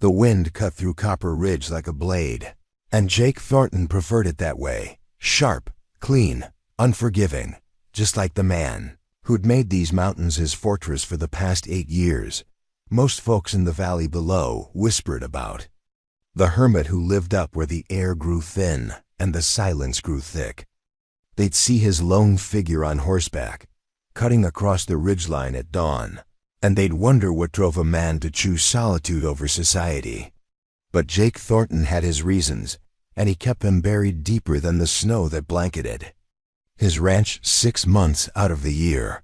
The wind cut through Copper Ridge like a blade, and Jake Thornton preferred it that way, sharp, clean, unforgiving, just like the man who'd made these mountains his fortress for the past 8 years. Most folks in the valley below whispered about the hermit who lived up where the air grew thin and the silence grew thick. They'd see his lone figure on horseback, cutting across the ridgeline at dawn, and they'd wonder what drove a man to choose solitude over society. But Jake Thornton had his reasons, and he kept them buried deeper than the snow that blanketed his ranch 6 months out of the year.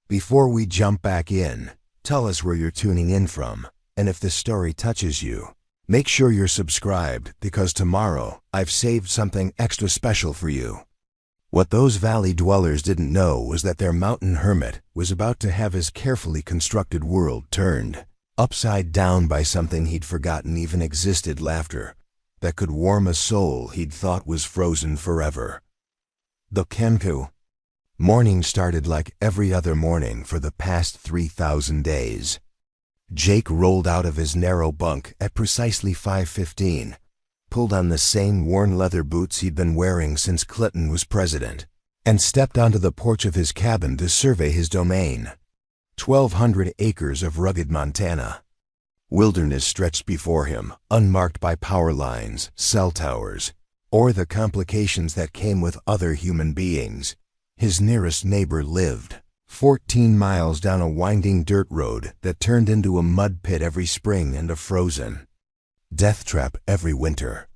Before we jump back in, tell us where you're tuning in from, and if this story touches you, make sure you're subscribed, because tomorrow I've saved something extra special for you. What those valley dwellers didn't know was that their mountain hermit was about to have his carefully constructed world turned upside down by something he'd forgotten even existed: laughter that could warm a soul he'd thought was frozen forever. The Kenku. Morning started like every other morning for the past 3,000 days. Jake rolled out of his narrow bunk at precisely 5:15, pulled on the same worn leather boots he'd been wearing since Clinton was president, and stepped onto the porch of his cabin to survey his domain. 1,200 acres of rugged Montana. Wilderness stretched before him, unmarked by power lines, cell towers, or the complications that came with other human beings. His nearest neighbor lived 14 miles down a winding dirt road that turned into a mud pit every spring and a frozen death trap every winter.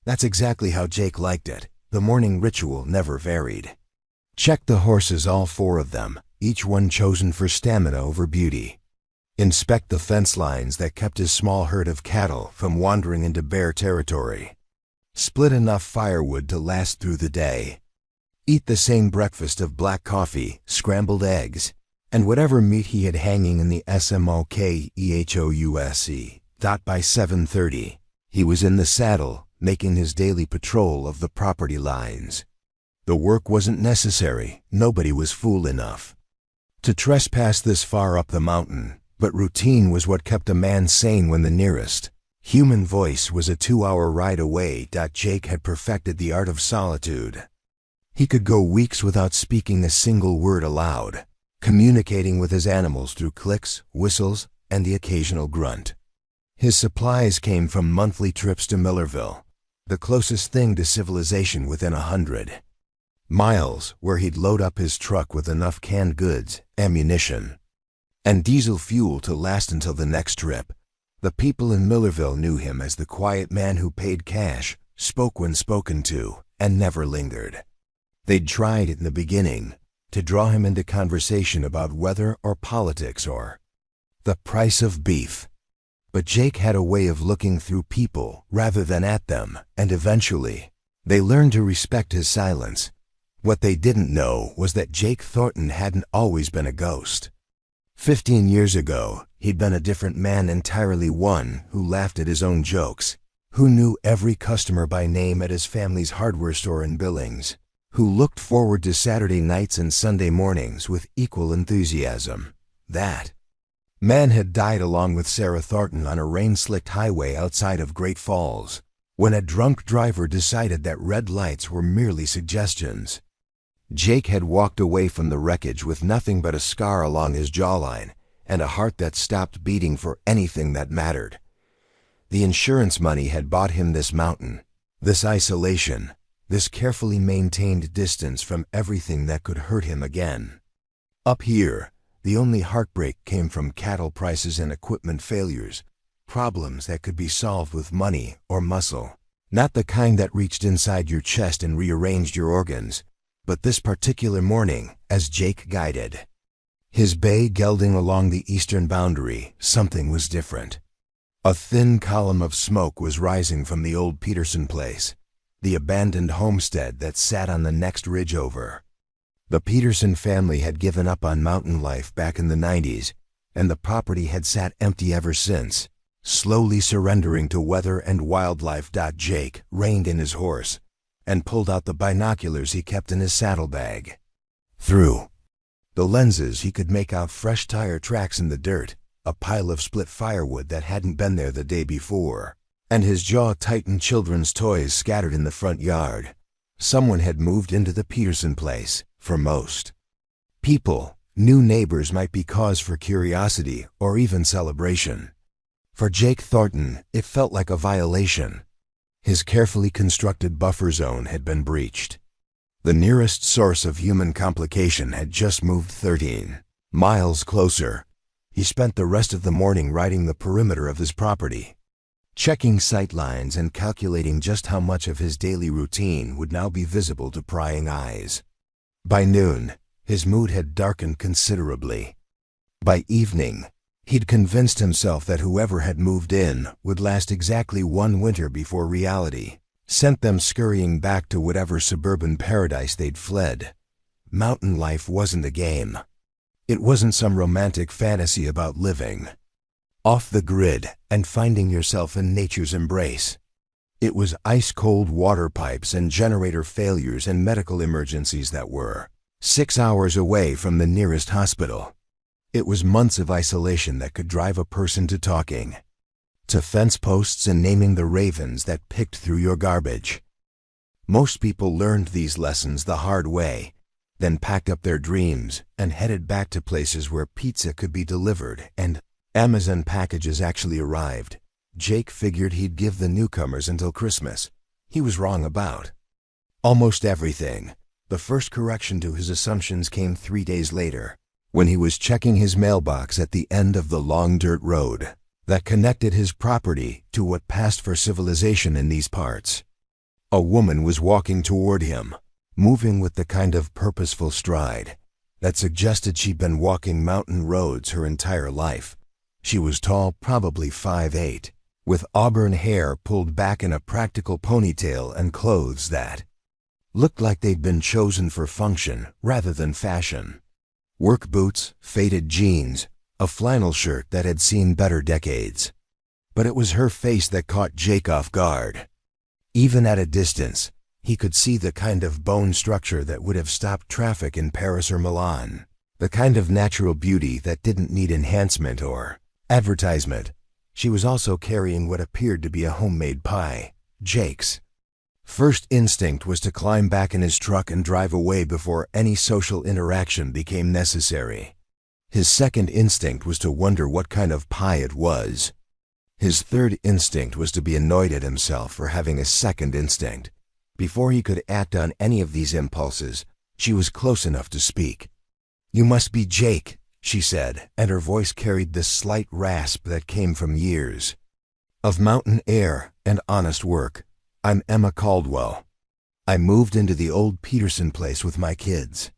That's exactly how Jake liked it. The morning ritual never varied. Check the horses, all 4 of them, each one chosen for stamina over beauty. Inspect the fence lines that kept his small herd of cattle from wandering into bear territory. Split enough firewood to last through the day. Eat the same breakfast of black coffee, scrambled eggs, and whatever meat he had hanging in the smokehouse. By 7:30, he was in the saddle, making his daily patrol of the property lines. The work wasn't necessary. Nobody was fool enough to trespass this far up the mountain, but routine was what kept a man sane when the nearest human voice was a 2-hour ride away. Jake had perfected the art of solitude. He could go weeks without speaking a single word aloud, communicating with his animals through clicks, whistles, and the occasional grunt. His supplies came from monthly trips to Millerville, the closest thing to civilization within 100 miles, where he'd load up his truck with enough canned goods, ammunition, and diesel fuel to last until the next trip. The people in Millerville knew him as the quiet man who paid cash, spoke when spoken to, and never lingered. They'd tried in the beginning to draw him into conversation about weather or politics or the price of beef. But Jake had a way of looking through people rather than at them, and eventually they learned to respect his silence. What they didn't know was that Jake Thornton hadn't always been a ghost. 15 years ago, he'd been a different man entirely, one who laughed at his own jokes, who knew every customer by name at his family's hardware store in Billings, who looked forward to Saturday nights and Sunday mornings with equal enthusiasm. That man had died along with Sarah Thornton on a rain-slicked highway outside of Great Falls, when a drunk driver decided that red lights were merely suggestions. Jake had walked away from the wreckage with nothing but a scar along his jawline and a heart that stopped beating for anything that mattered. The insurance money had bought him this mountain, this isolation, this carefully maintained distance from everything that could hurt him again. Up here, the only heartbreak came from cattle prices and equipment failures, problems that could be solved with money or muscle. Not the kind that reached inside your chest and rearranged your organs, but this particular morning, as Jake guided his bay gelding along the eastern boundary, something was different. A thin column of smoke was rising from the old Peterson place, the abandoned homestead that sat on the next ridge over. The Peterson family had given up on mountain life back in the 90s, and the property had sat empty ever since, slowly surrendering to weather and wildlife. Jake reined in his horse and pulled out the binoculars he kept in his saddlebag. Through the lenses he could make out fresh tire tracks in the dirt, a pile of split firewood that hadn't been there the day before, and his jaw tightened children's toys scattered in the front yard. Someone had moved into the Peterson place. For most people, new neighbors might be cause for curiosity or even celebration. For Jake Thornton, it felt like a violation. His carefully constructed buffer zone had been breached. The nearest source of human complication had just moved 13 miles closer. He spent the rest of the morning riding the perimeter of his property, checking sight lines and calculating just how much of his daily routine would now be visible to prying eyes. By noon, his mood had darkened considerably. By evening, he'd convinced himself that whoever had moved in would last exactly one winter before reality sent them scurrying back to whatever suburban paradise they'd fled. Mountain life wasn't a game. It wasn't some romantic fantasy about living off the grid and finding yourself in nature's embrace. It was ice-cold water pipes and generator failures and medical emergencies that were 6 hours away from the nearest hospital. It was months of isolation that could drive a person to talking, to fence posts and naming the ravens that picked through your garbage. Most people learned these lessons the hard way, then packed up their dreams and headed back to places where pizza could be delivered and Amazon packages actually arrived. Jake figured he'd give the newcomers until Christmas. He was wrong about almost everything. The first correction to his assumptions came 3 days later, when he was checking his mailbox at the end of the long dirt road that connected his property to what passed for civilization in these parts. A woman was walking toward him, moving with the kind of purposeful stride that suggested she'd been walking mountain roads her entire life. She was tall, probably 5'8", with auburn hair pulled back in a practical ponytail and clothes that looked like they'd been chosen for function rather than fashion. Work boots, faded jeans, a flannel shirt that had seen better decades. But it was her face that caught Jake off guard. Even at a distance, he could see the kind of bone structure that would have stopped traffic in Paris or Milan, the kind of natural beauty that didn't need enhancement or advertisement. She was also carrying what appeared to be a homemade pie. Jake's first instinct was to climb back in his truck and drive away before any social interaction became necessary. His second instinct was to wonder what kind of pie it was. His third instinct was to be annoyed at himself for having a second instinct. Before he could act on any of these impulses, she was close enough to speak. "You must be Jake," she said, and her voice carried the slight rasp that came from years of mountain air and honest work. "I'm Emma Caldwell. I moved into the old Peterson place with my kids."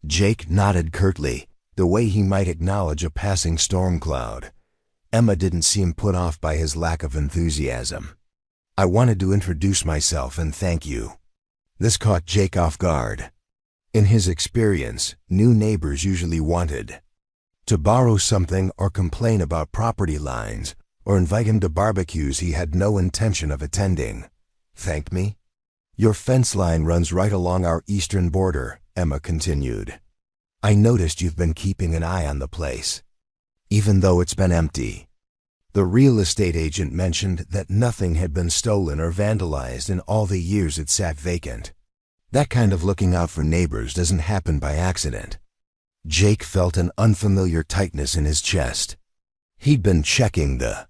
Jake nodded curtly, the way he might acknowledge a passing storm cloud. Emma didn't seem put off by his lack of enthusiasm. "I wanted to introduce myself and thank you." This caught Jake off guard. In his experience, new neighbors usually wanted to borrow something or complain about property lines or invite him to barbecues he had no intention of attending. "Thank me? Your fence line runs right along our eastern border," Emma continued. "I noticed you've been keeping an eye on the place, even though it's been empty." The real estate agent mentioned that nothing had been stolen or vandalized in all the years it sat vacant. That kind of looking out for neighbors doesn't happen by accident. Jake felt an unfamiliar tightness in his chest. He'd been checking the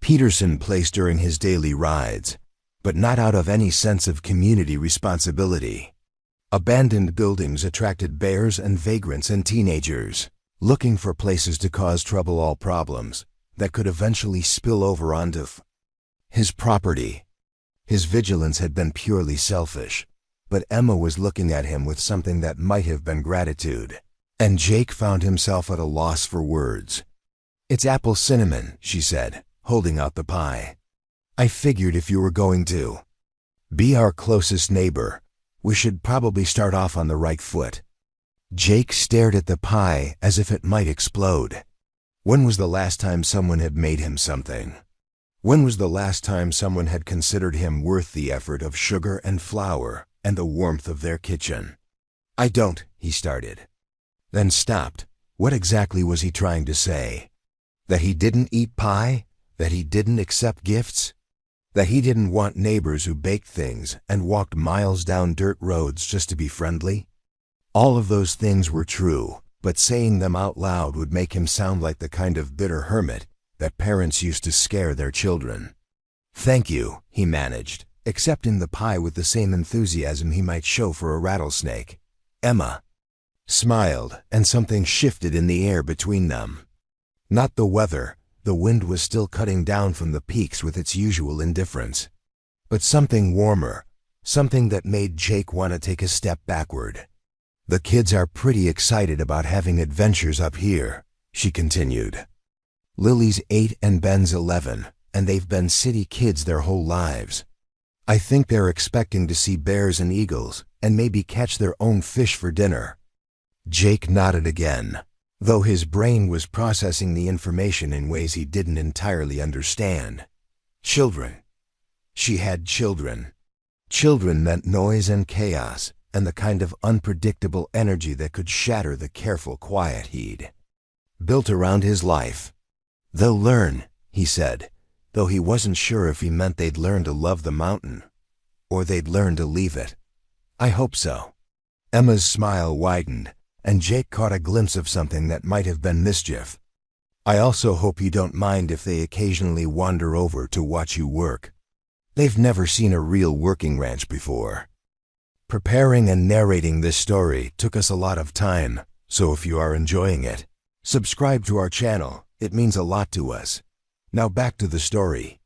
Peterson place during his daily rides, but not out of any sense of community responsibility. Abandoned buildings attracted bears and vagrants and teenagers, looking for places to cause trouble, all problems that could eventually spill over onto his property. His vigilance had been purely selfish, but Emma was looking at him with something that might have been gratitude, and Jake found himself at a loss for words. "It's apple cinnamon," she said, holding out the pie. "I figured if you were going to be our closest neighbor, we should probably start off on the right foot." Jake stared at the pie as if it might explode. When was the last time someone had made him something? When was the last time someone had considered him worth the effort of sugar and flour and the warmth of their kitchen? "I don't," he started, then stopped. What exactly was he trying to say? That he didn't eat pie? That he didn't accept gifts? That he didn't want neighbors who baked things and walked miles down dirt roads just to be friendly? All of those things were true, but saying them out loud would make him sound like the kind of bitter hermit that parents used to scare their children. "Thank you," he managed, accepting the pie with the same enthusiasm he might show for a rattlesnake. Emma smiled, and something shifted in the air between them. Not the weather. The wind was still cutting down from the peaks with its usual indifference. But something warmer, something that made Jake want to take a step backward. "The kids are pretty excited about having adventures up here," she continued. "Lily's 8 and Ben's 11, and they've been city kids their whole lives. I think they're expecting to see bears and eagles, and maybe catch their own fish for dinner." Jake nodded again, though his brain was processing the information in ways he didn't entirely understand. Children. She had children. Children meant noise and chaos, and the kind of unpredictable energy that could shatter the careful quiet he'd built around his life. "They'll learn," he said, though he wasn't sure if he meant they'd learn to love the mountain, or they'd learn to leave it. "I hope so." Emma's smile widened, and Jake caught a glimpse of something that might have been mischief. "I also hope you don't mind if they occasionally wander over to watch you work. They've never seen a real working ranch before." Preparing and narrating this story took us a lot of time, so if you are enjoying it, subscribe to our channel. It means a lot to us. Now back to the story.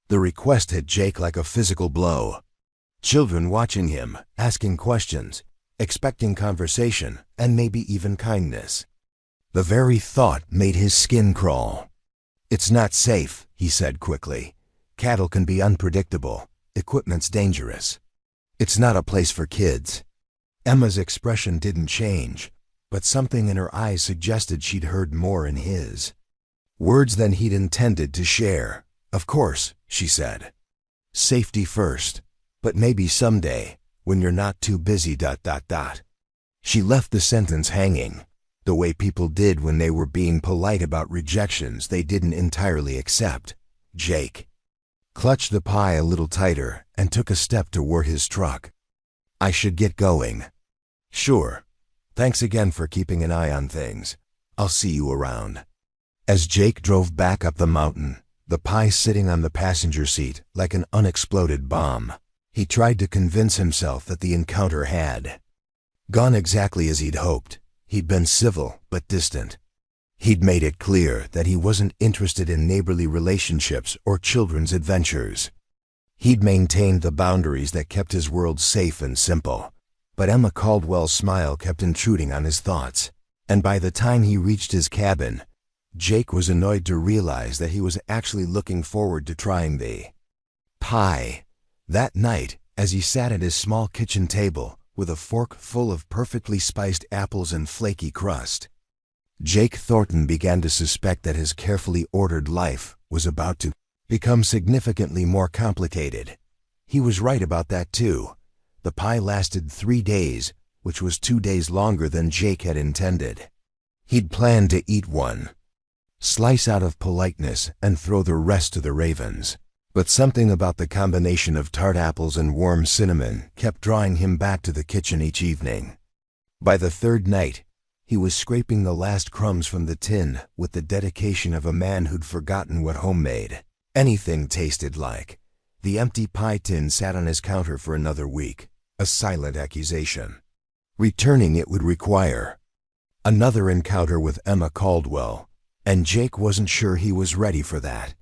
The request hit Jake like a physical blow. Children watching him, asking questions, expecting conversation, and maybe even kindness. The very thought made his skin crawl. "It's not safe," he said quickly. "Cattle can be unpredictable. Equipment's dangerous. It's not a place for kids." Emma's expression didn't change, but something in her eyes suggested she'd heard more in his words than he'd intended to share. "Of course," she said. "Safety first, but maybe someday, when you're not too busy ... She left the sentence hanging, the way people did when they were being polite about rejections they didn't entirely accept. Jake clutched the pie a little tighter and took a step toward his truck. "I should get going." "Sure. Thanks again for keeping an eye on things. I'll see you around." As Jake drove back up the mountain, the pie sitting on the passenger seat like an unexploded bomb, he tried to convince himself that the encounter had gone exactly as he'd hoped. He'd been civil but distant. He'd made it clear that he wasn't interested in neighborly relationships or children's adventures. He'd maintained the boundaries that kept his world safe and simple. But Emma Caldwell's smile kept intruding on his thoughts, and by the time he reached his cabin, Jake was annoyed to realize that he was actually looking forward to trying the pie. That night, as he sat at his small kitchen table, with a fork full of perfectly spiced apples and flaky crust, Jake Thornton began to suspect that his carefully ordered life was about to become significantly more complicated. He was right about that too. The pie lasted 3 days, which was 2 days longer than Jake had intended. He'd planned to eat one slice out of politeness and throw the rest to the ravens. But something about the combination of tart apples and warm cinnamon kept drawing him back to the kitchen each evening. By the 3rd night, he was scraping the last crumbs from the tin with the dedication of a man who'd forgotten what homemade anything tasted like. The empty pie tin sat on his counter for another week, a silent accusation. Returning it would require another encounter with Emma Caldwell, and Jake wasn't sure he was ready for that.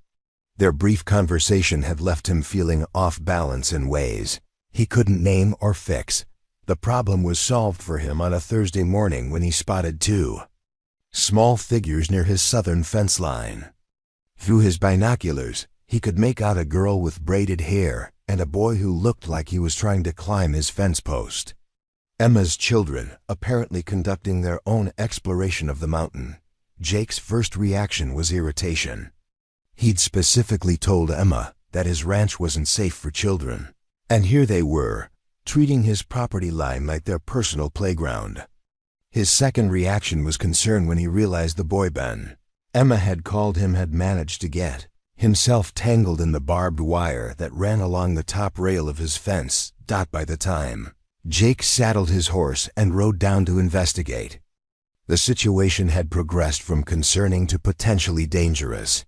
Their brief conversation had left him feeling off balance in ways he couldn't name or fix. The problem was solved for him on a Thursday morning when he spotted 2 small figures near his southern fence line. Through his binoculars, he could make out a girl with braided hair and a boy who looked like he was trying to climb his fence post. Emma's children, apparently conducting their own exploration of the mountain. Jake's first reaction was irritation. He'd specifically told Emma that his ranch wasn't safe for children, and here they were, treating his property line like their personal playground. His second reaction was concern when he realized the boy Ben Emma had called him had managed to get himself tangled in the barbed wire that ran along the top rail of his fence. By the time Jake saddled his horse and rode down to investigate, the situation had progressed from concerning to potentially dangerous.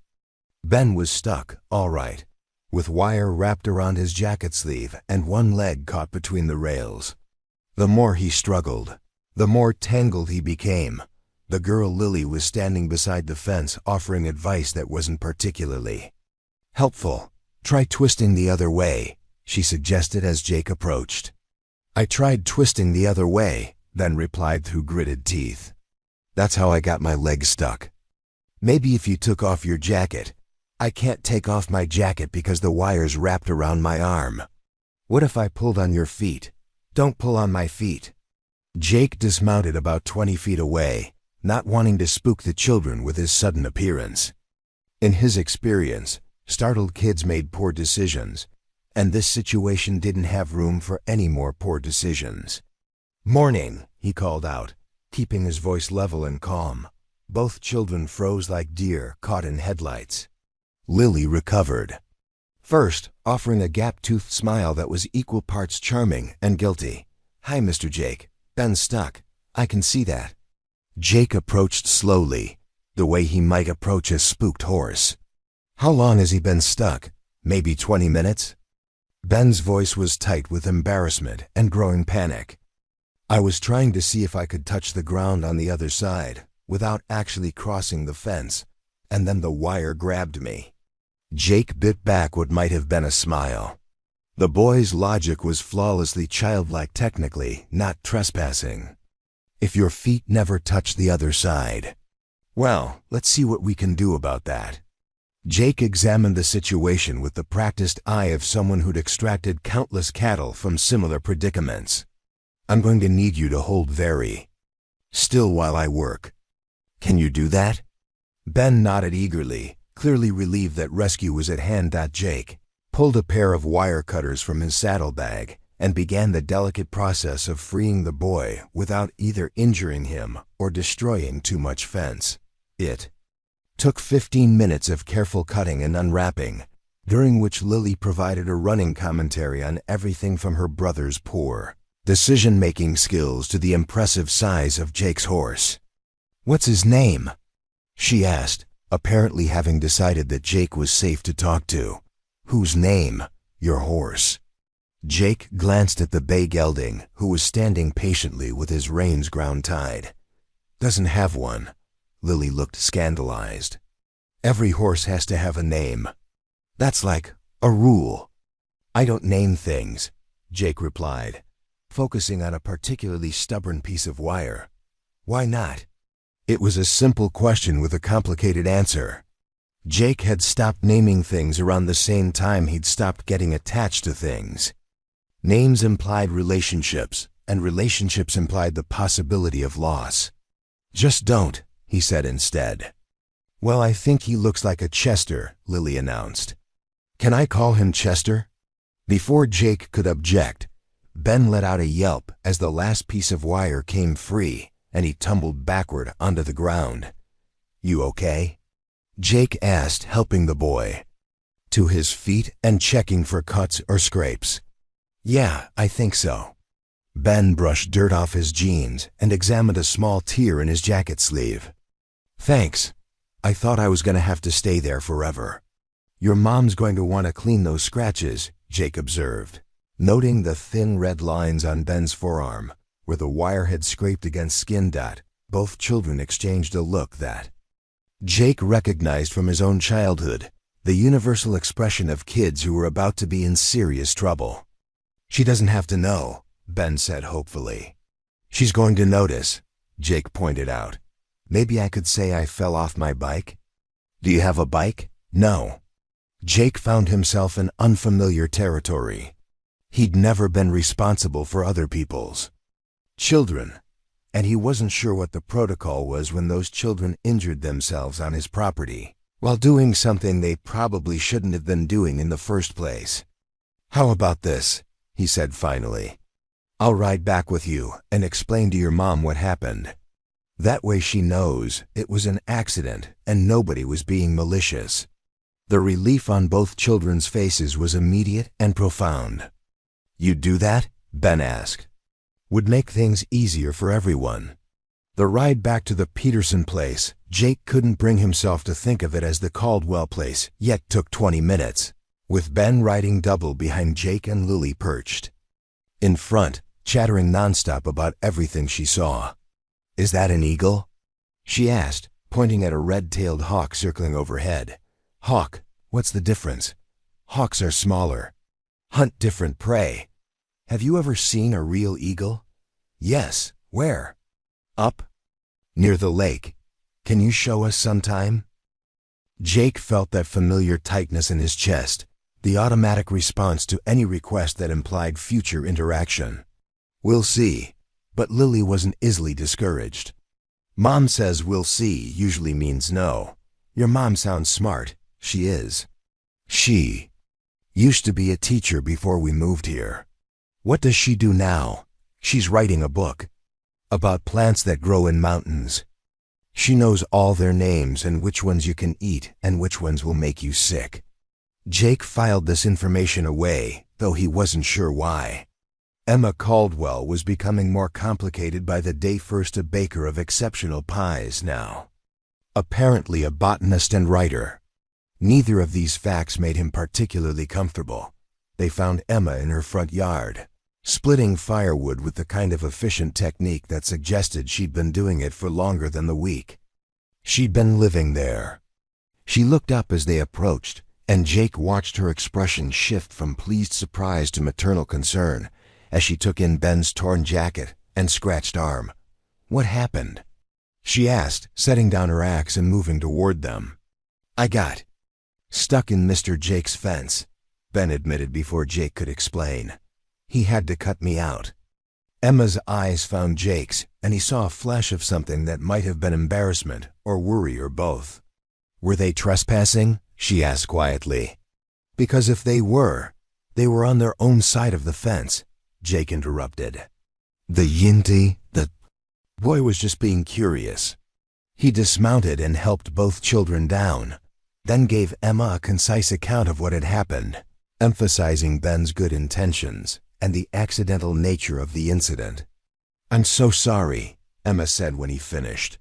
Ben was stuck, all right, with wire wrapped around his jacket sleeve and one leg caught between the rails. The more he struggled, the more tangled he became. The girl Lily was standing beside the fence offering advice that wasn't particularly helpful. "Try twisting the other way," she suggested as Jake approached. "I tried twisting the other way," Ben replied through gritted teeth. "That's how I got my leg stuck." "Maybe if you took off your jacket." "I can't take off my jacket because the wire's wrapped around my arm." "What if I pulled on your feet?" "Don't pull on my feet." Jake dismounted about 20 feet away, not wanting to spook the children with his sudden appearance. In his experience, startled kids made poor decisions, and this situation didn't have room for any more poor decisions. "Morning," he called out, keeping his voice level and calm. Both children froze like deer caught in headlights. Lily recovered, first offering a gap-toothed smile that was equal parts charming and guilty. "Hi, Mr. Jake. Ben's stuck. I can see that." Jake approached slowly, the way he might approach a spooked horse. "How long has he been stuck? Maybe 20 minutes?" Ben's voice was tight with embarrassment and growing panic. "I was trying to see if I could touch the ground on the other side without actually crossing the fence, and then the wire grabbed me." Jake bit back what might have been a smile. The boy's logic was flawlessly childlike, technically not trespassing. "If your feet never touch the other side." "Well, let's see what we can do about that." Jake examined the situation with the practiced eye of someone who'd extracted countless cattle from similar predicaments. "I'm going to need you to hold very still while I work. Can you do that?" Ben nodded eagerly, clearly relieved that rescue was at hand. Jake pulled a pair of wire cutters from his saddlebag and began the delicate process of freeing the boy without either injuring him or destroying too much fence. It took 15 minutes of careful cutting and unwrapping, during which Lily provided a running commentary on everything from her brother's poor decision-making skills to the impressive size of Jake's horse. "What's his name?" she asked, apparently having decided that Jake was safe to talk to. "Whose name?" "Your horse." Jake glanced at the bay gelding, who was standing patiently with his reins ground tight. "Doesn't have one." Lily looked scandalized. "Every horse has to have a name. That's like a rule." "I don't name things," Jake replied, focusing on a particularly stubborn piece of wire. "Why not?" It was a simple question with a complicated answer. Jake had stopped naming things around the same time he'd stopped getting attached to things. Names implied relationships, and relationships implied the possibility of loss. "Just don't," he said instead. "Well, I think he looks like a Chester," Lily announced. "Can I call him Chester?" Before Jake could object, Ben let out a yelp as the last piece of wire came free and he tumbled backward onto the ground. "You okay?" Jake asked, helping the boy to his feet and checking for cuts or scrapes. "Yeah, I think so." Ben brushed dirt off his jeans and examined a small tear in his jacket sleeve. "Thanks. I thought I was going to have to stay there forever." "Your mom's going to want to clean those scratches," Jake observed, noting the thin red lines on Ben's forearm where the wire had scraped against skin. Both children exchanged a look that Jake recognized from his own childhood, the universal expression of kids who were about to be in serious trouble. "She doesn't have to know," Ben said hopefully. "She's going to notice," Jake pointed out. "Maybe I could say I fell off my bike." "Do you have a bike?" "No." Jake found himself in unfamiliar territory. He'd never been responsible for other people's children, and he wasn't sure what the protocol was when those children injured themselves on his property while doing something they probably shouldn't have been doing in the first place. "How about this?" he said finally. "I'll ride back with you and explain to your mom what happened. That way she knows it was an accident and nobody was being malicious. The relief on both children's faces was immediate and profound. "You'd do that?" Ben asked. "Would make things easier for everyone." The ride back to the Peterson place, Jake couldn't bring himself to think of it as the Caldwell place, yet took 20 minutes, with Ben riding double behind Jake and Lily perched in front, chattering nonstop about everything she saw. "Is that an eagle?" she asked, pointing at a red-tailed hawk circling overhead. "Hawk, what's the difference? Hawks are smaller, hunt different prey. Have you ever seen a real eagle?" "Yes, where?" "Up near the lake. Can you show us sometime?" Jake felt that familiar tightness in his chest, the automatic response to any request that implied future interaction. "We'll see," but Lily wasn't easily discouraged. "Mom says we'll see usually means no. Your mom sounds smart. She is. She used to be a teacher before we moved here." "What does she do now?" "She's writing a book about plants that grow in mountains. She knows all their names and which ones you can eat and which ones will make you sick." Jake filed this information away, though he wasn't sure why. Emma Caldwell was becoming more complicated by the day. First a baker of exceptional pies, now apparently a botanist and writer. Neither of these facts made him particularly comfortable. They found Emma in her front yard, splitting firewood with the kind of efficient technique that suggested she'd been doing it for longer than the week she'd been living there. She looked up as they approached, and Jake watched her expression shift from pleased surprise to maternal concern as she took in Ben's torn jacket and scratched arm. "What happened?" she asked, setting down her axe and moving toward them. "I got stuck in Mr. Jake's fence," Ben admitted before Jake could explain. "He had to cut me out." Emma's eyes found Jake's, and he saw a flash of something that might have been embarrassment or worry or both. "Were they trespassing?" she asked quietly. "Because if they were on their own side of the fence," Jake interrupted. "The Yinti, the boy was just being curious." He dismounted and helped both children down, then gave Emma a concise account of what had happened, emphasizing Ben's good intentions and the accidental nature of the incident. "I'm so sorry," Emma said when he finished.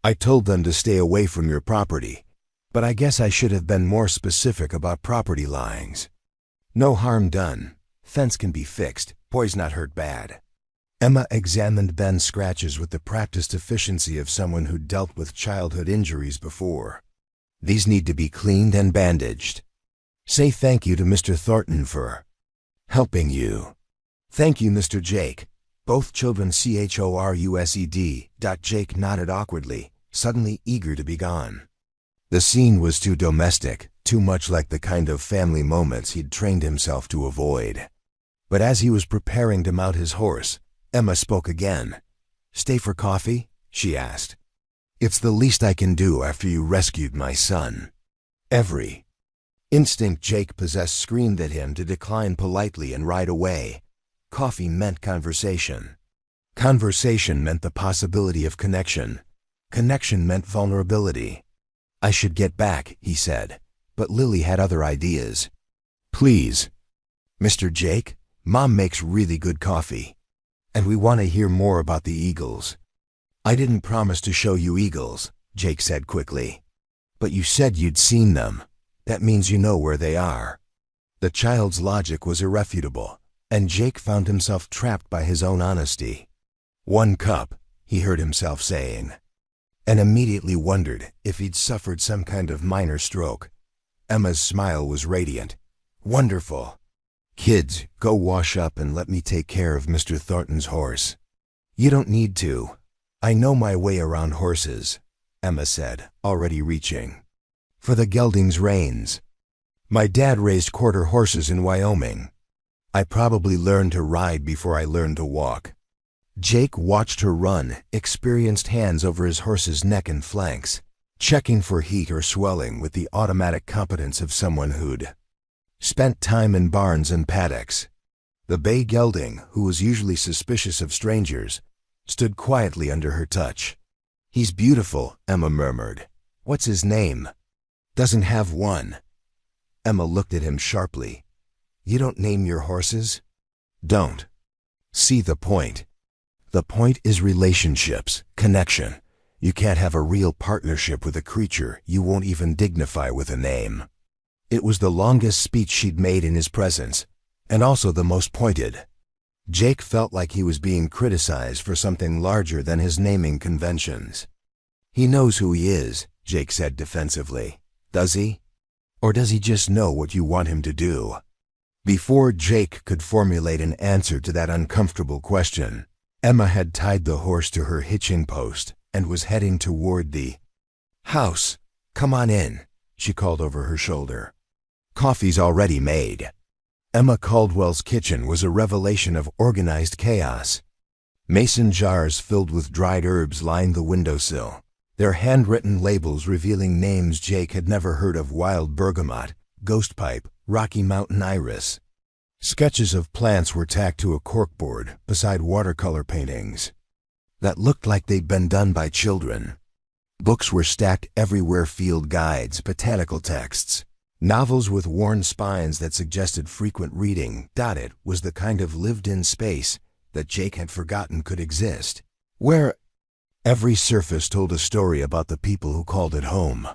"I told them to stay away from your property, but I guess I should have been more specific about property lines. No harm done. Fence can be fixed. Boy's not hurt bad." Emma examined Ben's scratches with the practiced efficiency of someone who'd dealt with childhood injuries before. "These need to be cleaned and bandaged. Say thank you to Mr. Thornton for helping you." "Thank you, Mr. Jake." Both children CHORUSED. Jake nodded awkwardly, suddenly eager to be gone. The scene was too domestic, too much like the kind of family moments he'd trained himself to avoid. But as he was preparing to mount his horse, Emma spoke again. "Stay for coffee?" she asked. "It's the least I can do after you rescued my son." Every instinct Jake possessed screamed at him to decline politely and ride away. Coffee meant conversation. Conversation meant the possibility of connection. Connection meant vulnerability. "I should get back," he said, but Lily had other ideas. "Please, Mr. Jake, Mom makes really good coffee, and we want to hear more about the eagles." "I didn't promise to show you eagles," Jake said quickly. "But you said you'd seen them. That means you know where they are." The child's logic was irrefutable, and Jake found himself trapped by his own honesty. "1 cup," he heard himself saying, and immediately wondered if he'd suffered some kind of minor stroke. Emma's smile was radiant. "Wonderful. Kids, go wash up and let me take care of Mr. Thornton's horse." "You don't need to. I know my way around horses," Emma said, already reaching for the gelding's reins. "My dad raised quarter horses in Wyoming. I probably learned to ride before I learned to walk." Jake watched her run, experienced hands over his horse's neck and flanks, checking for heat or swelling with the automatic competence of someone who'd spent time in barns and paddocks. The bay gelding, who was usually suspicious of strangers, stood quietly under her touch. He's beautiful, Emma murmured. What's his name? Doesn't have one. Emma looked at him sharply. You don't name your horses? Don't. See the point. The point is relationships, connection. You can't have a real partnership with a creature you won't even dignify with a name. It was the longest speech she'd made in his presence, and also the most pointed. Jake felt like he was being criticized for something larger than his naming conventions. He knows who he is, Jake said defensively. Does he? Or does he just know what you want him to do? Before Jake could formulate an answer to that uncomfortable question, Emma had tied the horse to her hitching post and was heading toward the house. Come on in, she called over her shoulder. Coffee's already made. Emma Caldwell's kitchen was a revelation of organized chaos. Mason jars filled with dried herbs lined the windowsill, their handwritten labels revealing names Jake had never heard of: wild bergamot, ghostpipe, Rocky Mountain iris. Sketches of plants were tacked to a corkboard beside watercolor paintings that looked like they'd been done by children. Books were stacked everywhere: field guides, botanical texts, novels with worn spines that suggested frequent reading. It was the kind of lived-in space that Jake had forgotten could exist, where every surface told a story about the people who called it home.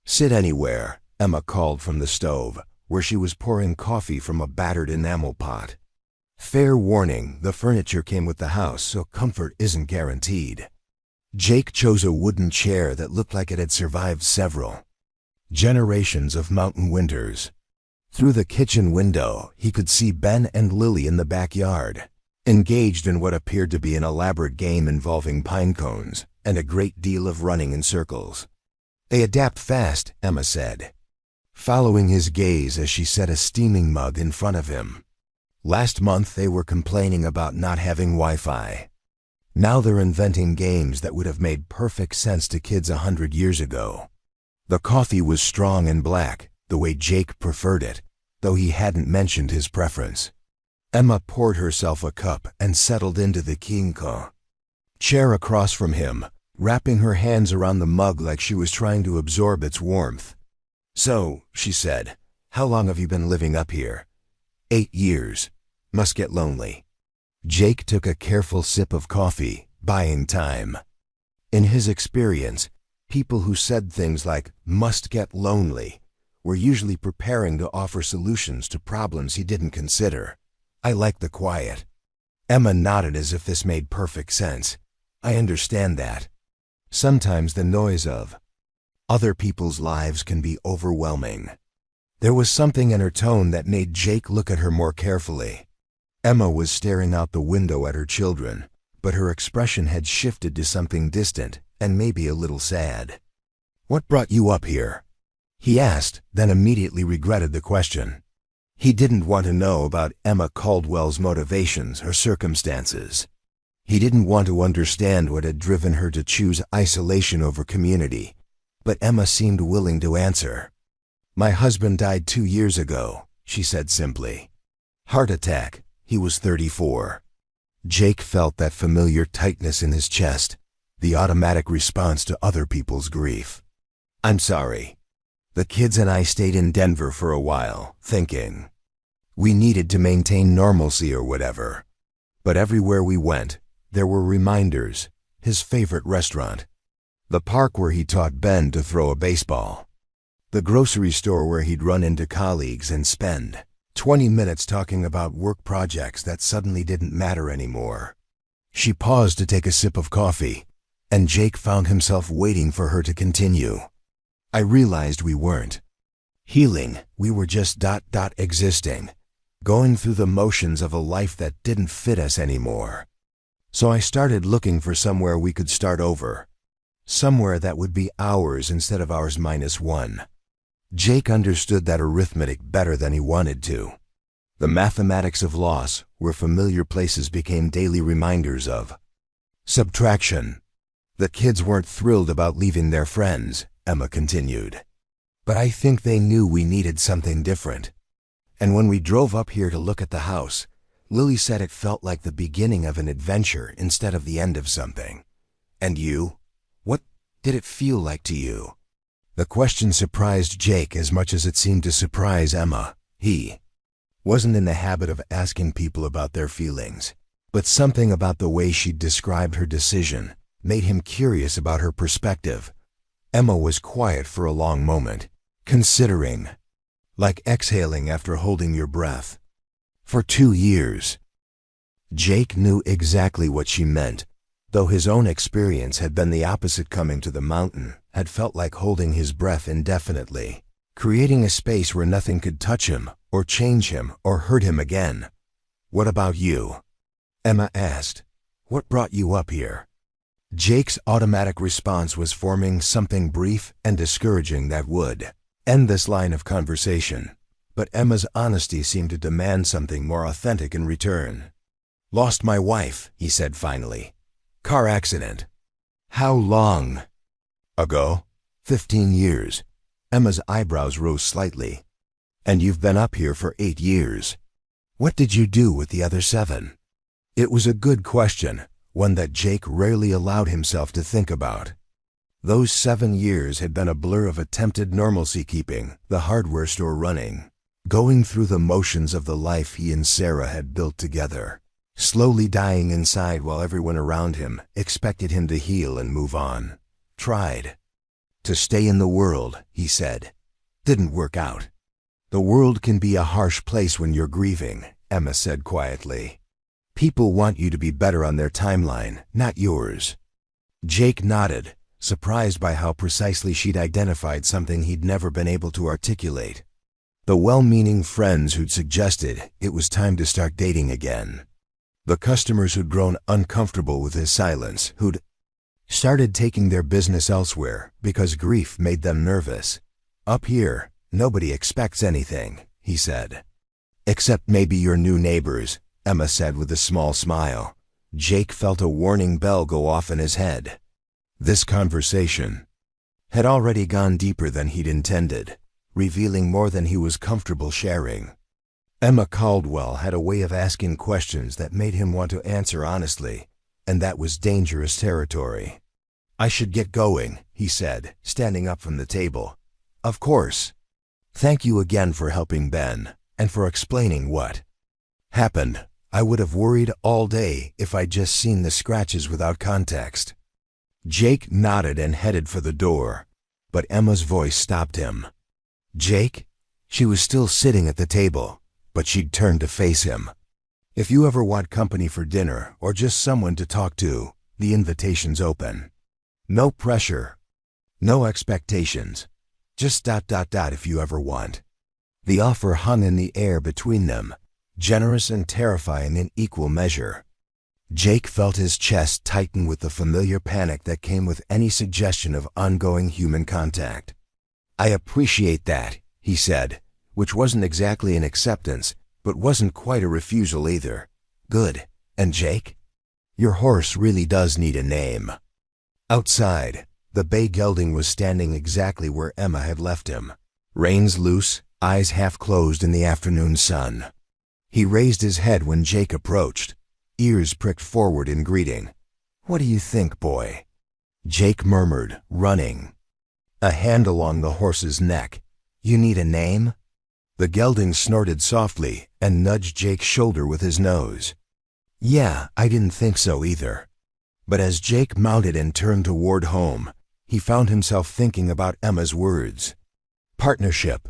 Sit anywhere, Emma called from the stove, where she was pouring coffee from a battered enamel pot. Fair warning, the furniture came with the house, so comfort isn't guaranteed. Jake chose a wooden chair that looked like it had survived several generations of mountain winters. Through the kitchen window, he could see Ben and Lily in the backyard, engaged in what appeared to be an elaborate game involving pine cones and a great deal of running in circles. They adapt fast, Emma said, following his gaze as she set a steaming mug in front of him. Last month they were complaining about not having Wi-Fi. Now they're inventing games that would have made perfect sense to kids 100 years ago. The coffee was strong and black, the way Jake preferred it, though he hadn't mentioned his preference. Emma poured herself a cup and settled into the king-ko chair across from him, wrapping her hands around the mug like she was trying to absorb its warmth. So, she said, how long have you been living up here? 8 years. Must get lonely. Jake took a careful sip of coffee, buying time. In his experience, people who said things like, must get lonely, were usually preparing to offer solutions to problems he didn't consider. I like the quiet. Emma nodded as if this made perfect sense. I understand that. Sometimes the noise of other people's lives can be overwhelming. There was something in her tone that made Jake look at her more carefully. Emma was staring out the window at her children, but her expression had shifted to something distant and maybe a little sad. What brought you up here? He asked, then immediately regretted the question. He didn't want to know about Emma Caldwell's motivations or circumstances. He didn't want to understand what had driven her to choose isolation over community, but Emma seemed willing to answer. My husband died 2 years ago, she said simply. Heart attack. He was 34. Jake felt that familiar tightness in his chest, the automatic response to other people's grief. I'm sorry. The kids and I stayed in Denver for a while, thinking we needed to maintain normalcy or whatever. But everywhere we went, there were reminders: his favorite restaurant, the park where he taught Ben to throw a baseball, the grocery store where he'd run into colleagues and spend 20 minutes talking about work projects that suddenly didn't matter anymore. She paused to take a sip of coffee, and Jake found himself waiting for her to continue. I realized we weren't healing, we were just existing, going through the motions of a life that didn't fit us anymore. So I started looking for somewhere we could start over, somewhere that would be ours instead of ours -1. Jake understood that arithmetic better than he wanted to. The mathematics of loss, where familiar places became daily reminders of subtraction. The kids weren't thrilled about leaving their friends, Emma continued. But I think they knew we needed something different. And when we drove up here to look at the house, Lily said it felt like the beginning of an adventure instead of the end of something. And you? did it feel like to you? The question surprised Jake as much as it seemed to surprise Emma. He wasn't in the habit of asking people about their feelings, but something about the way she'd described her decision made him curious about her perspective. Emma was quiet for a long moment, considering, like exhaling after holding your breath. For 2 years. Jake knew exactly what she meant, though his own experience had been the opposite. Coming to the mountain had felt like holding his breath indefinitely, creating a space where nothing could touch him, or change him, or hurt him again. What about you? Emma asked. What brought you up here? Jake's automatic response was forming something brief and discouraging that would end this line of conversation, but Emma's honesty seemed to demand something more authentic in return. Lost my wife, he said finally. Car accident. How long ago? 15 years. Emma's eyebrows rose slightly. And you've been up here for 8 years. What did you do with the other 7? It was a good question, one that Jake rarely allowed himself to think about. Those 7 years had been a blur of attempted normalcy, keeping the hardware store running, going through the motions of the life he and Sarah had built together, slowly dying inside while everyone around him expected him to heal and move on. Tried to stay in the world, he said. Didn't work out. The world can be a harsh place when you're grieving, Emma said quietly. People want you to be better on their timeline, not yours. Jake nodded, surprised by how precisely she'd identified something he'd never been able to articulate. The well-meaning friends who'd suggested it was time to start dating again. The customers who'd grown uncomfortable with his silence, who'd started taking their business elsewhere because grief made them nervous. Up here, nobody expects anything, he said. Except maybe your new neighbors, Emma said with a small smile. Jake felt a warning bell go off in his head. This conversation had already gone deeper than he'd intended, revealing more than he was comfortable sharing. Emma Caldwell had a way of asking questions that made him want to answer honestly, and that was dangerous territory. I should get going, he said, standing up from the table. Of course. Thank you again for helping Ben, and for explaining what happened. I would have worried all day if I'd just seen the scratches without context. Jake nodded and headed for the door, but Emma's voice stopped him. Jake? She was still sitting at the table, but she'd turned to face him. If you ever want company for dinner or just someone to talk to, the invitation's open. No pressure. No expectations. Just ... if you ever want. The offer hung in the air between them, generous and terrifying in equal measure. Jake felt his chest tighten with the familiar panic that came with any suggestion of ongoing human contact. I appreciate that, he said, which wasn't exactly an acceptance, but wasn't quite a refusal either. Good. And Jake? Your horse really does need a name. Outside, the bay gelding was standing exactly where Emma had left him, reins loose, eyes half closed in the afternoon sun. He raised his head when Jake approached, ears pricked forward in greeting. What do you think, boy? Jake murmured, running a hand along the horse's neck. You need a name? The gelding snorted softly and nudged Jake's shoulder with his nose. Yeah, I didn't think so either. But as Jake mounted and turned toward home, he found himself thinking about Emma's words. Partnership.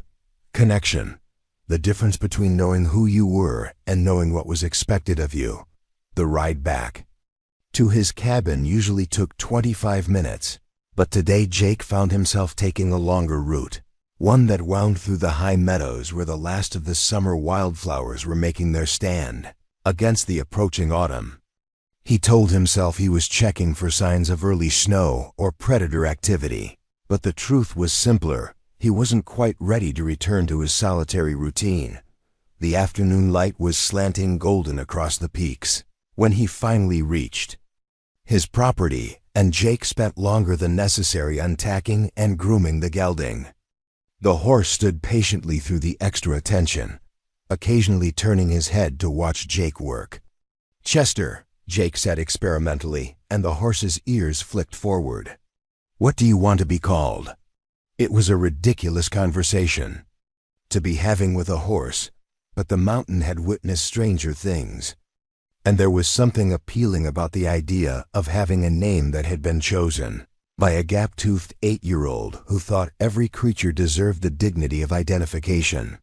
Connection. The difference between knowing who you were and knowing what was expected of you. The ride back to his cabin usually took 25 minutes, but today Jake found himself taking a longer route, one that wound through the high meadows where the last of the summer wildflowers were making their stand against the approaching autumn. He told himself he was checking for signs of early snow or predator activity, but the truth was simpler. He wasn't quite ready to return to his solitary routine. The afternoon light was slanting golden across the peaks when he finally reached his property, and Jake spent longer than necessary untacking and grooming the gelding. The horse stood patiently through the extra attention, occasionally turning his head to watch Jake work. Chester, Jake said experimentally, and the horse's ears flicked forward. What do you want to be called? It was a ridiculous conversation to be having with a horse, but the mountain had witnessed stranger things. And there was something appealing about the idea of having a name that had been chosen by a gap-toothed 8-year-old who thought every creature deserved the dignity of identification.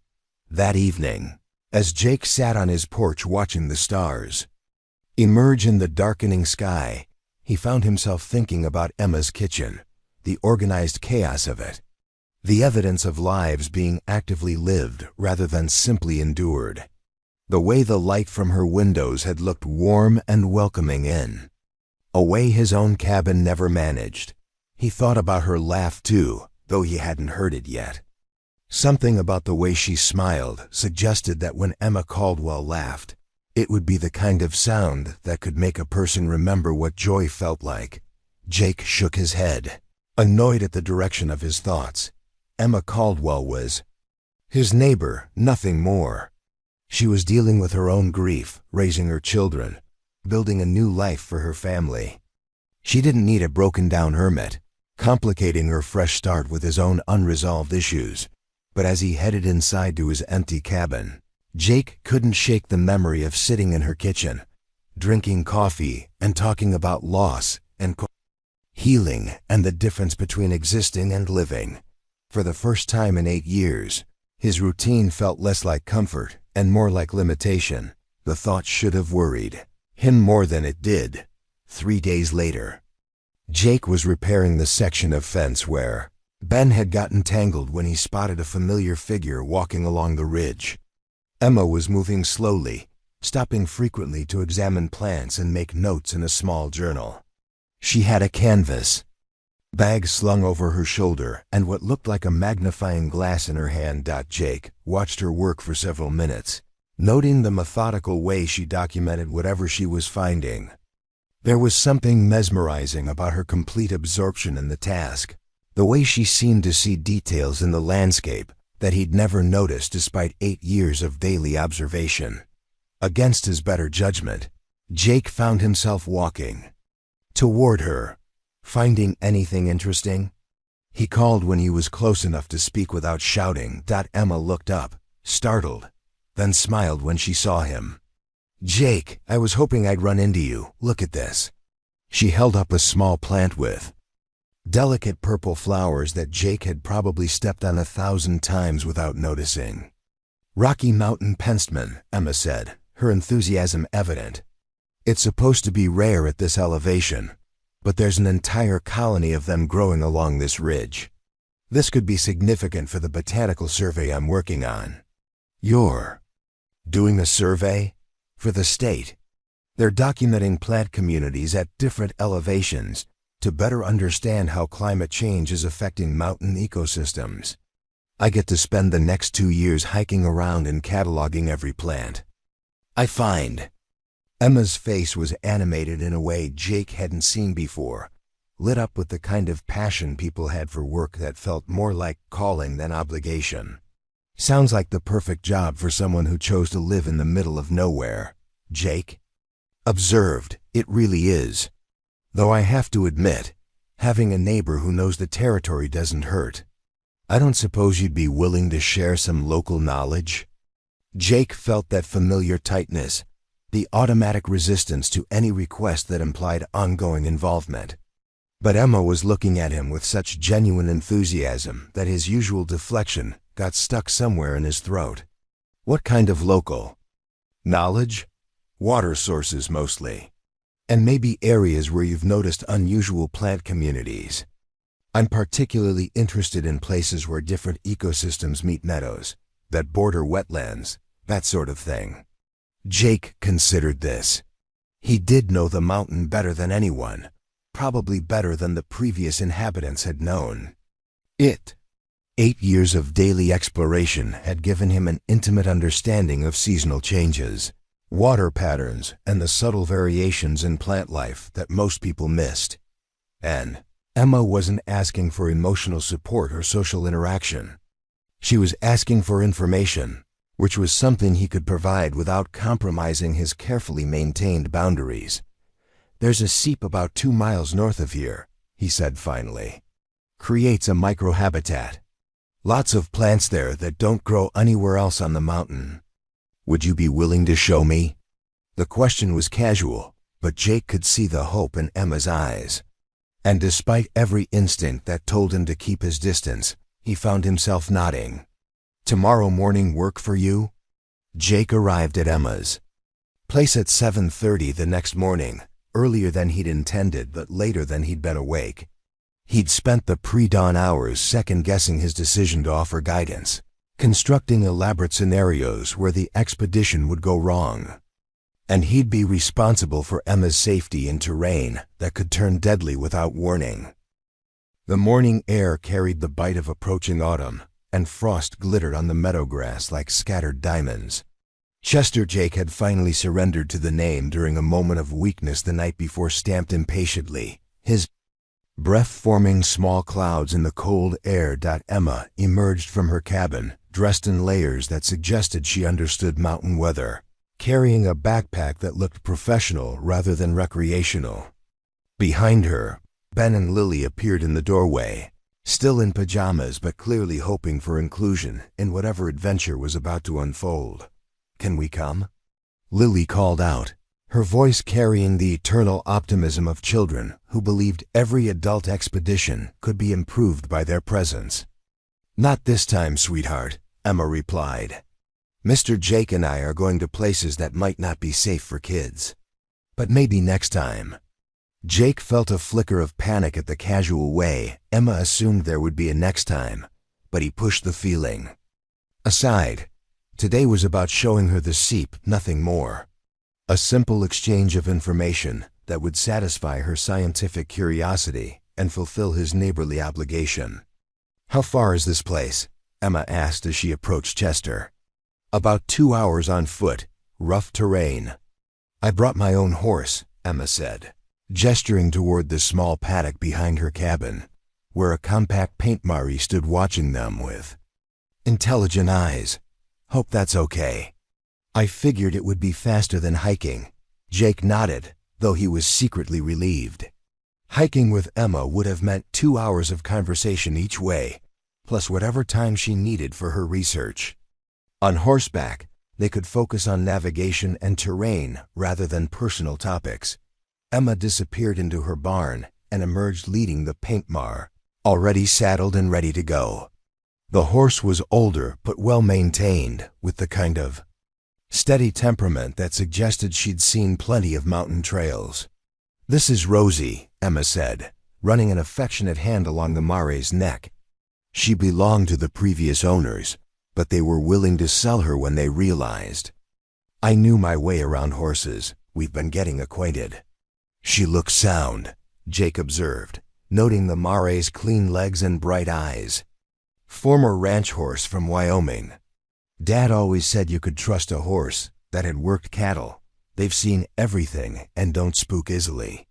That evening, as Jake sat on his porch watching the stars emerge in the darkening sky, he found himself thinking about Emma's kitchen, the organized chaos of it, the evidence of lives being actively lived rather than simply endured. The way the light from her windows had looked warm and welcoming in a way his own cabin never managed. He thought about her laugh too, though he hadn't heard it yet. Something about the way she smiled suggested that when Emma Caldwell laughed, it would be the kind of sound that could make a person remember what joy felt like. Jake shook his head, annoyed at the direction of his thoughts. Emma Caldwell was his neighbor, nothing more. She was dealing with her own grief, raising her children, building a new life for her family. She didn't need a broken-down hermit, complicating her fresh start with his own unresolved issues. But as he headed inside to his empty cabin, Jake couldn't shake the memory of sitting in her kitchen, drinking coffee and talking about loss and healing and the difference between existing and living. For the first time in 8 years, his routine felt less like comfort and more like limitation. The thought should have worried him more than it did. 3 days later, Jake was repairing the section of fence where Ben had gotten tangled when he spotted a familiar figure walking along the ridge. Emma was moving slowly, stopping frequently to examine plants and make notes in a small journal. She had a canvas bag slung over her shoulder and what looked like a magnifying glass in her hand. Jake watched her work for several minutes, noting the methodical way she documented whatever she was finding. There was something mesmerizing about her complete absorption in the task, the way she seemed to see details in the landscape that he'd never noticed despite 8 years of daily observation. Against his better judgment, Jake found himself walking toward her. Finding anything interesting? He called when he was close enough to speak without shouting. Emma looked up, startled, then smiled when she saw him. Jake, I was hoping I'd run into you. Look at this. She held up a small plant with delicate purple flowers that Jake had probably stepped on 1,000 times without noticing. Rocky Mountain penstemon, Emma said, her enthusiasm evident. It's supposed to be rare at this elevation, but there's an entire colony of them growing along this ridge. This could be significant for the botanical survey I'm working on. You're doing a survey? For the state. They're documenting plant communities at different elevations to better understand how climate change is affecting mountain ecosystems. I get to spend the next 2 years hiking around and cataloging every plant I find. Emma's face was animated in a way Jake hadn't seen before, lit up with the kind of passion people had for work that felt more like calling than obligation. Sounds like the perfect job for someone who chose to live in the middle of nowhere, Jake observed. It really is. Though I have to admit, having a neighbor who knows the territory doesn't hurt. I don't suppose you'd be willing to share some local knowledge? Jake felt that familiar tightness, the automatic resistance to any request that implied ongoing involvement. But Emma was looking at him with such genuine enthusiasm that his usual deflection got stuck somewhere in his throat. What kind of local knowledge? Water sources mostly. And maybe areas where you've noticed unusual plant communities. I'm particularly interested in places where different ecosystems meet, meadows that border wetlands, that sort of thing. Jake considered this. He did know the mountain better than anyone, probably better than the previous inhabitants had known. 8 years of daily exploration had given him an intimate understanding of seasonal changes, water patterns, and the subtle variations in plant life that most people missed. And Emma wasn't asking for emotional support or social interaction. She was asking for information, which was something he could provide without compromising his carefully maintained boundaries. There's a seep about 2 miles north of here, he said finally. creates a microhabitat. Lots of plants there that don't grow anywhere else on the mountain. Would you be willing to show me? The question was casual, but Jake could see the hope in Emma's eyes. And despite every instinct that told him to keep his distance, he found himself nodding. Tomorrow morning work for you? Jake arrived at Emma's place at 7:30 the next morning, earlier than he'd intended but later than he'd been awake. He'd spent the pre-dawn hours second-guessing his decision to offer guidance, constructing elaborate scenarios where the expedition would go wrong. And he'd be responsible for Emma's safety in terrain that could turn deadly without warning. The morning air carried the bite of approaching autumn, and frost glittered on the meadow grass like scattered diamonds. Chester Jake had finally surrendered to the name during a moment of weakness the night before, stamped impatiently, his breath forming small clouds in the cold air. Emma emerged from her cabin, dressed in layers that suggested she understood mountain weather, carrying a backpack that looked professional rather than recreational. Behind her, Ben and Lily appeared in the doorway, still in pajamas but clearly hoping for inclusion in whatever adventure was about to unfold. "Can we come?" Lily called out, her voice carrying the eternal optimism of children who believed every adult expedition could be improved by their presence. "Not this time, sweetheart," Emma replied. "Mr. Jake and I are going to places that might not be safe for kids. But maybe next time." Jake felt a flicker of panic at the casual way Emma assumed there would be a next time, but he pushed the feeling aside. Today was about showing her the seep, nothing more. A simple exchange of information that would satisfy her scientific curiosity and fulfill his neighborly obligation. "How far is this place?" Emma asked as she approached Chester. "About 2 hours on foot, rough terrain." "I brought my own horse," Emma said, gesturing toward the small paddock behind her cabin, where a compact paint Mari stood watching them with intelligent eyes. "Hope that's okay." "I figured it would be faster than hiking." Jake nodded, though he was secretly relieved. Hiking with Emma would have meant 2 hours of conversation each way, plus whatever time she needed for her research. On horseback, they could focus on navigation and terrain rather than personal topics. Emma disappeared into her barn and emerged leading the paint Mar, already saddled and ready to go. The horse was older but well-maintained, with the kind of steady temperament that suggested she'd seen plenty of mountain trails. "This is Rosie," Emma said, running an affectionate hand along the Mare's neck. She belonged to the previous owners, but they were willing to sell her when they realized. "I knew my way around horses. We've been getting acquainted." "She looks sound," Jake observed, noting the Mare's clean legs and bright eyes. "Former ranch horse from Wyoming. Dad always said you could trust a horse that had worked cattle. They've seen everything and don't spook easily."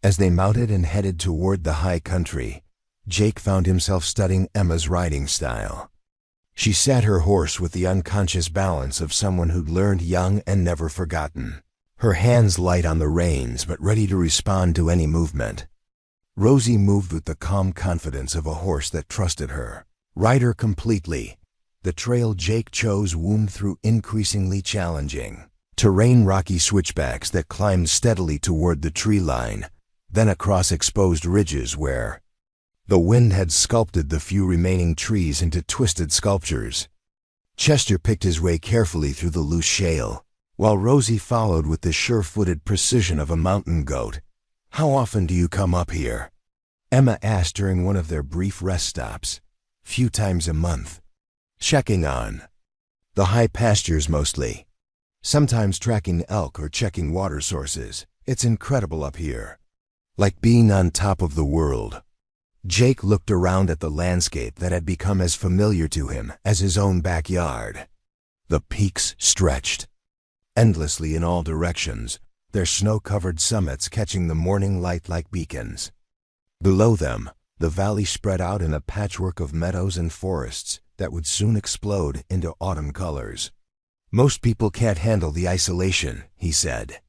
As they mounted and headed toward the high country, Jake found himself studying Emma's riding style. She sat her horse with the unconscious balance of someone who'd learned young and never forgotten, her hands light on the reins but ready to respond to any movement. Rosie moved with the calm confidence of a horse that trusted her. Rider completely, the trail Jake chose wound through increasingly challenging terrain, rocky switchbacks that climbed steadily toward the tree line, then across exposed ridges where the wind had sculpted the few remaining trees into twisted sculptures. Chester picked his way carefully through the loose shale, while Rosie followed with the sure-footed precision of a mountain goat. "How often do you come up here?" Emma asked during one of their brief rest stops. "Few times a month. Checking on the high pastures mostly. Sometimes tracking elk or checking water sources. It's incredible up here. Like being on top of the world." Jake looked around at the landscape that had become as familiar to him as his own backyard. The peaks stretched endlessly in all directions, their snow-covered summits catching the morning light like beacons. Below them, the valley spread out in a patchwork of meadows and forests that would soon explode into autumn colors. "Most people can't handle the isolation," he said.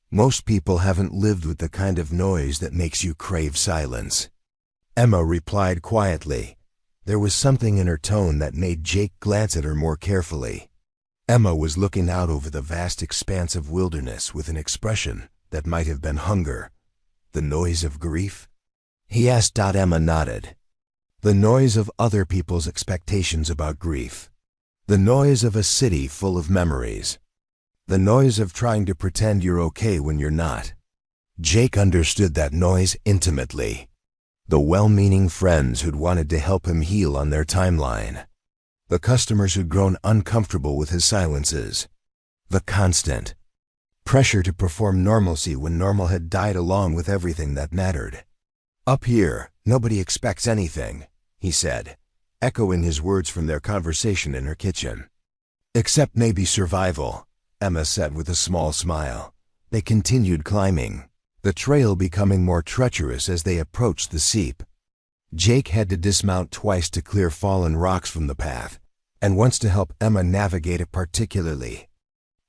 "Most people haven't lived with the kind of noise that makes you crave silence." Emma replied quietly. There was something in her tone that made Jake glance at her more carefully. Emma was looking out over the vast expanse of wilderness with an expression that might have been hunger. The noise of grief? He asked. Emma nodded. The noise of other people's expectations about grief. The noise of a city full of memories. The noise of trying to pretend you're okay when you're not. Jake understood that noise intimately. The well-meaning friends who'd wanted to help him heal on their timeline. The customers who'd grown uncomfortable with his silences. The constant pressure to perform normalcy when normal had died along with everything that mattered. Up here, nobody expects anything, he said, echoing his words from their conversation in her kitchen. Except maybe survival, Emma said with a small smile. They continued climbing, the trail becoming more treacherous as they approached the seep. Jake had to dismount twice to clear fallen rocks from the path, and once to help Emma navigate a particularly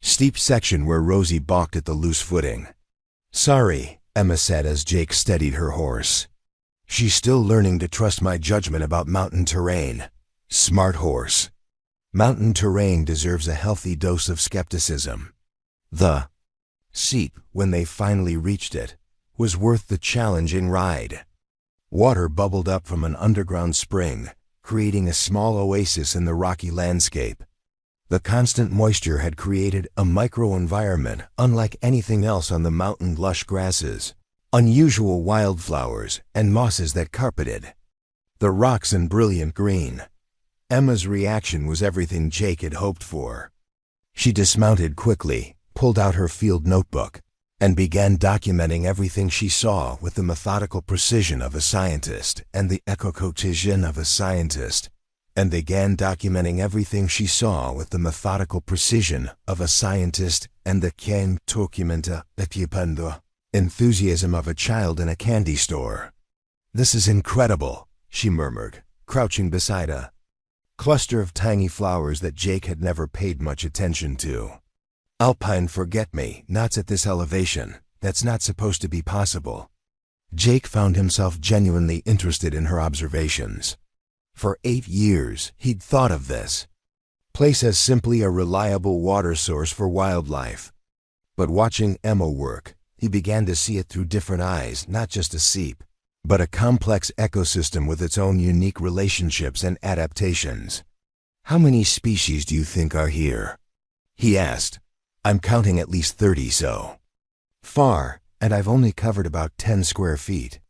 steep section where Rosie balked at the loose footing. Sorry, Emma said as Jake steadied her horse. She's still learning to trust my judgment about mountain terrain. Smart horse. Mountain terrain deserves a healthy dose of skepticism. The seep, when they finally reached it, was worth the challenging ride. Water bubbled up from an underground spring, creating a small oasis in the rocky landscape. The constant moisture had created a microenvironment unlike anything else on the mountain. Lush grasses, unusual wildflowers, and mosses that carpeted the rocks in brilliant green. Emma's reaction was everything Jake had hoped for. She dismounted quickly, pulled out her field notebook, and began documenting everything she saw with the methodical precision of a scientist and the echocotation of a scientist, and began documenting everything she saw with the methodical precision of a scientist and the enthusiasm of a child in a candy store. This is incredible, she murmured, crouching beside a cluster of tiny flowers that Jake had never paid much attention to. Alpine forget-me-nots at this elevation. That's not supposed to be possible. Jake found himself genuinely interested in her observations. For 8 years, he'd thought of this place as simply a reliable water source for wildlife. But watching Emma work, he began to see it through different eyes, not just a seep, but a complex ecosystem with its own unique relationships and adaptations. How many species do you think are here? He asked. I'm counting at least 30 so far, and I've only covered about 10 square feet.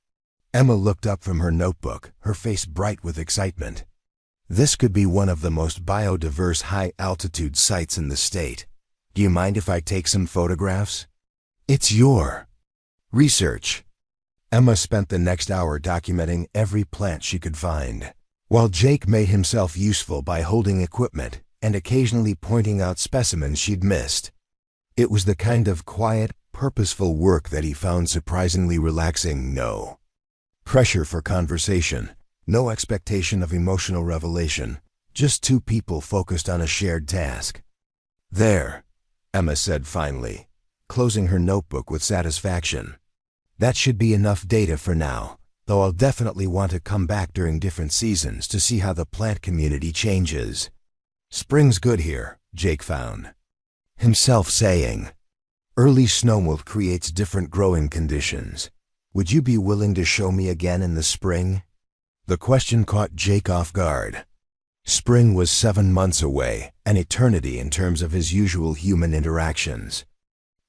Emma looked up from her notebook, her face bright with excitement. This could be one of the most biodiverse high-altitude sites in the state. Do you mind if I take some photographs? It's your research. Emma spent the next hour documenting every plant she could find, while Jake made himself useful by holding equipment and occasionally pointing out specimens she'd missed. It was the kind of quiet, purposeful work that he found surprisingly relaxing. No pressure for conversation, no expectation of emotional revelation, just two people focused on a shared task. There, Emma said finally, closing her notebook with satisfaction. That should be enough data for now, though I'll definitely want to come back during different seasons to see how the plant community changes. Spring's good here, Jake found himself saying. Early snowmelt creates different growing conditions. Would you be willing to show me again in the spring? The question caught Jake off guard. Spring was 7 months away, an eternity in terms of his usual human interactions.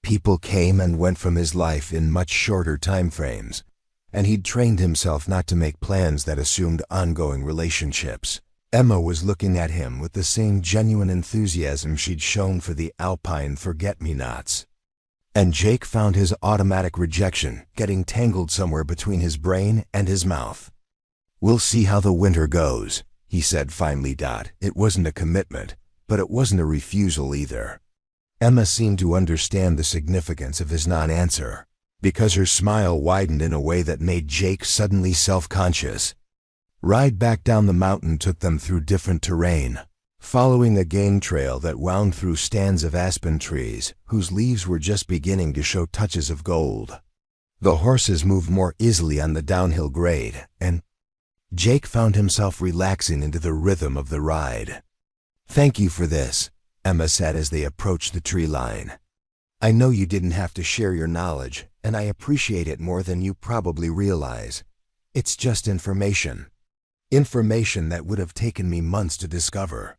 People came and went from his life in much shorter time frames, and he'd trained himself not to make plans that assumed ongoing relationships. Emma was looking at him with the same genuine enthusiasm she'd shown for the alpine forget-me-nots. And Jake found his automatic rejection getting tangled somewhere between his brain and his mouth. We'll see how the winter goes, he said finally. It wasn't a commitment, but it wasn't a refusal either. Emma seemed to understand the significance of his non-answer, because her smile widened in a way that made Jake suddenly self-conscious. Ride back down the mountain took them through different terrain, following a game trail that wound through stands of aspen trees whose leaves were just beginning to show touches of gold. The horses moved more easily on the downhill grade, and Jake found himself relaxing into the rhythm of the ride. "Thank you for this," Emma said as they approached the tree line. "I know you didn't have to share your knowledge, and I appreciate it more than you probably realize. It's just information. Information that would have taken me months to discover.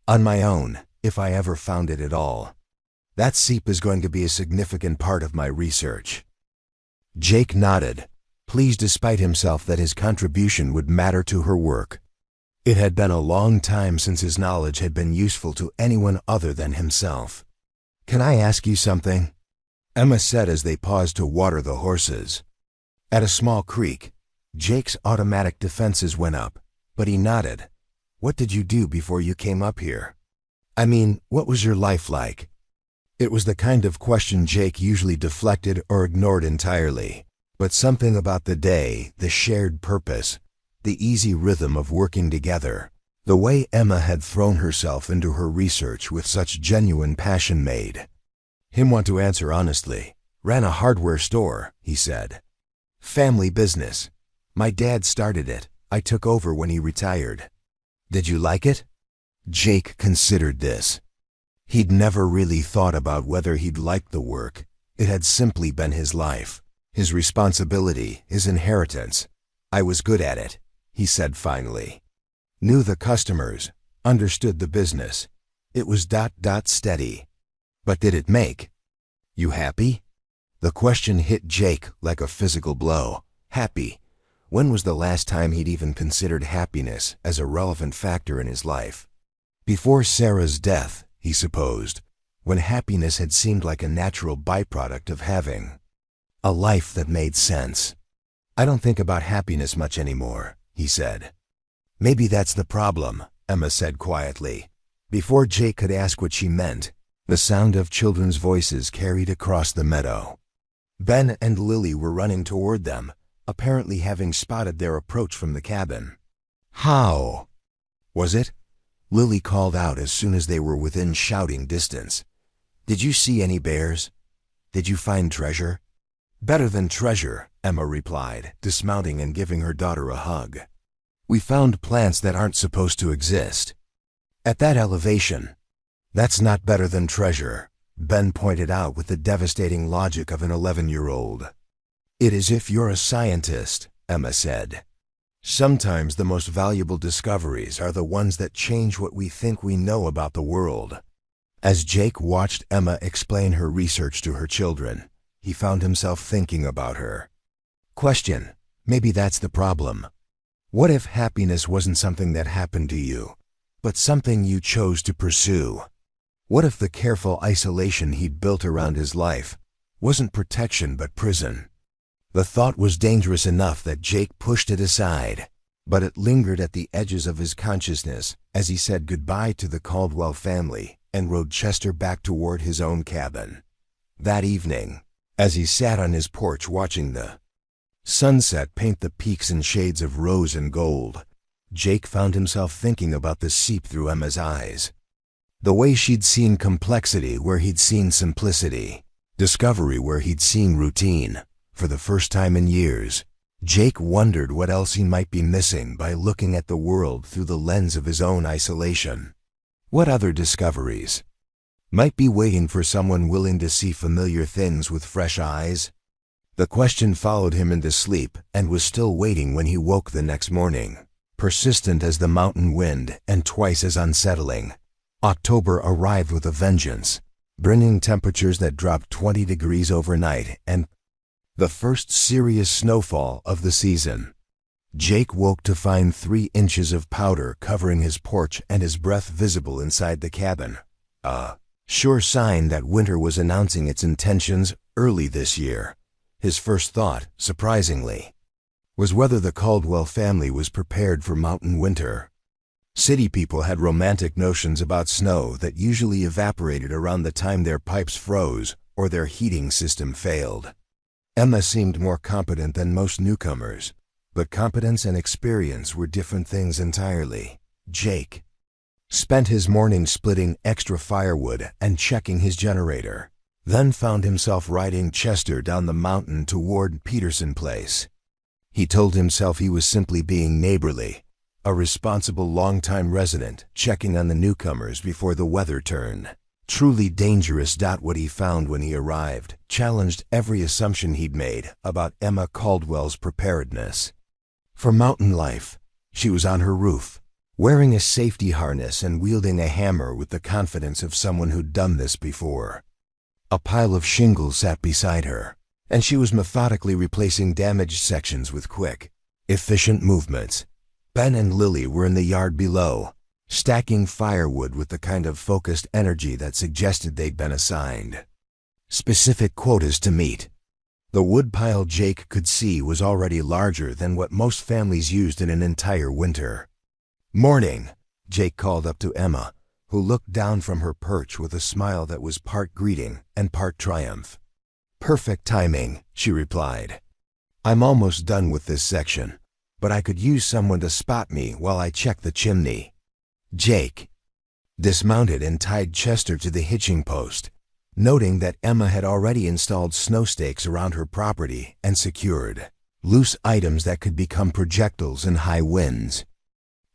On my own, if I ever found it at all. That seep is going to be a significant part of my research." Jake nodded, pleased despite himself that his contribution would matter to her work. It had been a long time since his knowledge had been useful to anyone other than himself. "Can I ask you something?" Emma said as they paused to water the horses. At a small creek, Jake's automatic defenses went up, but he nodded. "What did you do before you came up here? I mean, what was your life like?" It was the kind of question Jake usually deflected or ignored entirely, but something about the day, the shared purpose, the easy rhythm of working together, the way Emma had thrown herself into her research with such genuine passion made him want to answer honestly. "Ran a hardware store," he said. "Family business. My dad started it. I took over when he retired." "Did you like it?" Jake considered this. He'd never really thought about whether he'd liked the work. It had simply been his life, his responsibility, his inheritance. "I was good at it," he said finally. "Knew the customers, understood the business. It was steady. But did it make you happy?" The question hit Jake like a physical blow. Happy? When was the last time he'd even considered happiness as a relevant factor in his life? Before Sarah's death, he supposed, when happiness had seemed like a natural byproduct of having a life that made sense. "I don't think about happiness much anymore," he said. "Maybe that's the problem," Emma said quietly. Before Jake could ask what she meant, the sound of children's voices carried across the meadow. Ben and Lily were running toward them, apparently having spotted their approach from the cabin. "How was it?" Lily called out as soon as they were within shouting distance. "Did you see any bears? Did you find treasure?" "Better than treasure," Emma replied, dismounting and giving her daughter a hug. "We found plants that aren't supposed to exist. At that elevation." "That's not better than treasure," Ben pointed out with the devastating logic of an 11-year-old. "It is if you're a scientist," Emma said. "Sometimes the most valuable discoveries are the ones that change what we think we know about the world." As Jake watched Emma explain her research to her children, he found himself thinking about her. Question: maybe that's the problem. What if happiness wasn't something that happened to you, but something you chose to pursue? What if the careful isolation he'd built around his life wasn't protection but prison? The thought was dangerous enough that Jake pushed it aside, but it lingered at the edges of his consciousness as he said goodbye to the Caldwell family and rode Chester back toward his own cabin. That evening, as he sat on his porch watching the sunset paint the peaks in shades of rose and gold, Jake found himself thinking about the seep through Emma's eyes. The way she'd seen complexity where he'd seen simplicity, discovery where he'd seen routine. For the first time in years, Jake wondered what else he might be missing by looking at the world through the lens of his own isolation. What other discoveries might be waiting for someone willing to see familiar things with fresh eyes? The question followed him into sleep and was still waiting when he woke the next morning. Persistent as the mountain wind and twice as unsettling, October arrived with a vengeance, bringing temperatures that dropped 20 degrees overnight and the first serious snowfall of the season. Jake woke to find 3 inches of powder covering his porch and his breath visible inside the cabin. A sure sign that winter was announcing its intentions early this year. His first thought, surprisingly, was whether the Caldwell family was prepared for mountain winter. City people had romantic notions about snow that usually evaporated around the time their pipes froze or their heating system failed. Emma seemed more competent than most newcomers, but competence and experience were different things entirely. Jake spent his morning splitting extra firewood and checking his generator, then found himself riding Chester down the mountain toward Peterson Place. He told himself he was simply being neighborly, a responsible longtime resident checking on the newcomers before the weather turned. Truly dangerous. What he found when he arrived challenged every assumption he'd made about Emma Caldwell's preparedness. For mountain life, she was on her roof, wearing a safety harness and wielding a hammer with the confidence of someone who'd done this before. A pile of shingles sat beside her, and she was methodically replacing damaged sections with quick, efficient movements. Ben and Lily were in the yard below, stacking firewood with the kind of focused energy that suggested they'd been assigned specific quotas to meet. The woodpile Jake could see was already larger than what most families used in an entire winter. "Morning," Jake called up to Emma, who looked down from her perch with a smile that was part greeting and part triumph. "Perfect timing," she replied. "I'm almost done with this section, but I could use someone to spot me while I check the chimney." Jake dismounted and tied Chester to the hitching post, noting that Emma had already installed snow stakes around her property and secured loose items that could become projectiles in high winds.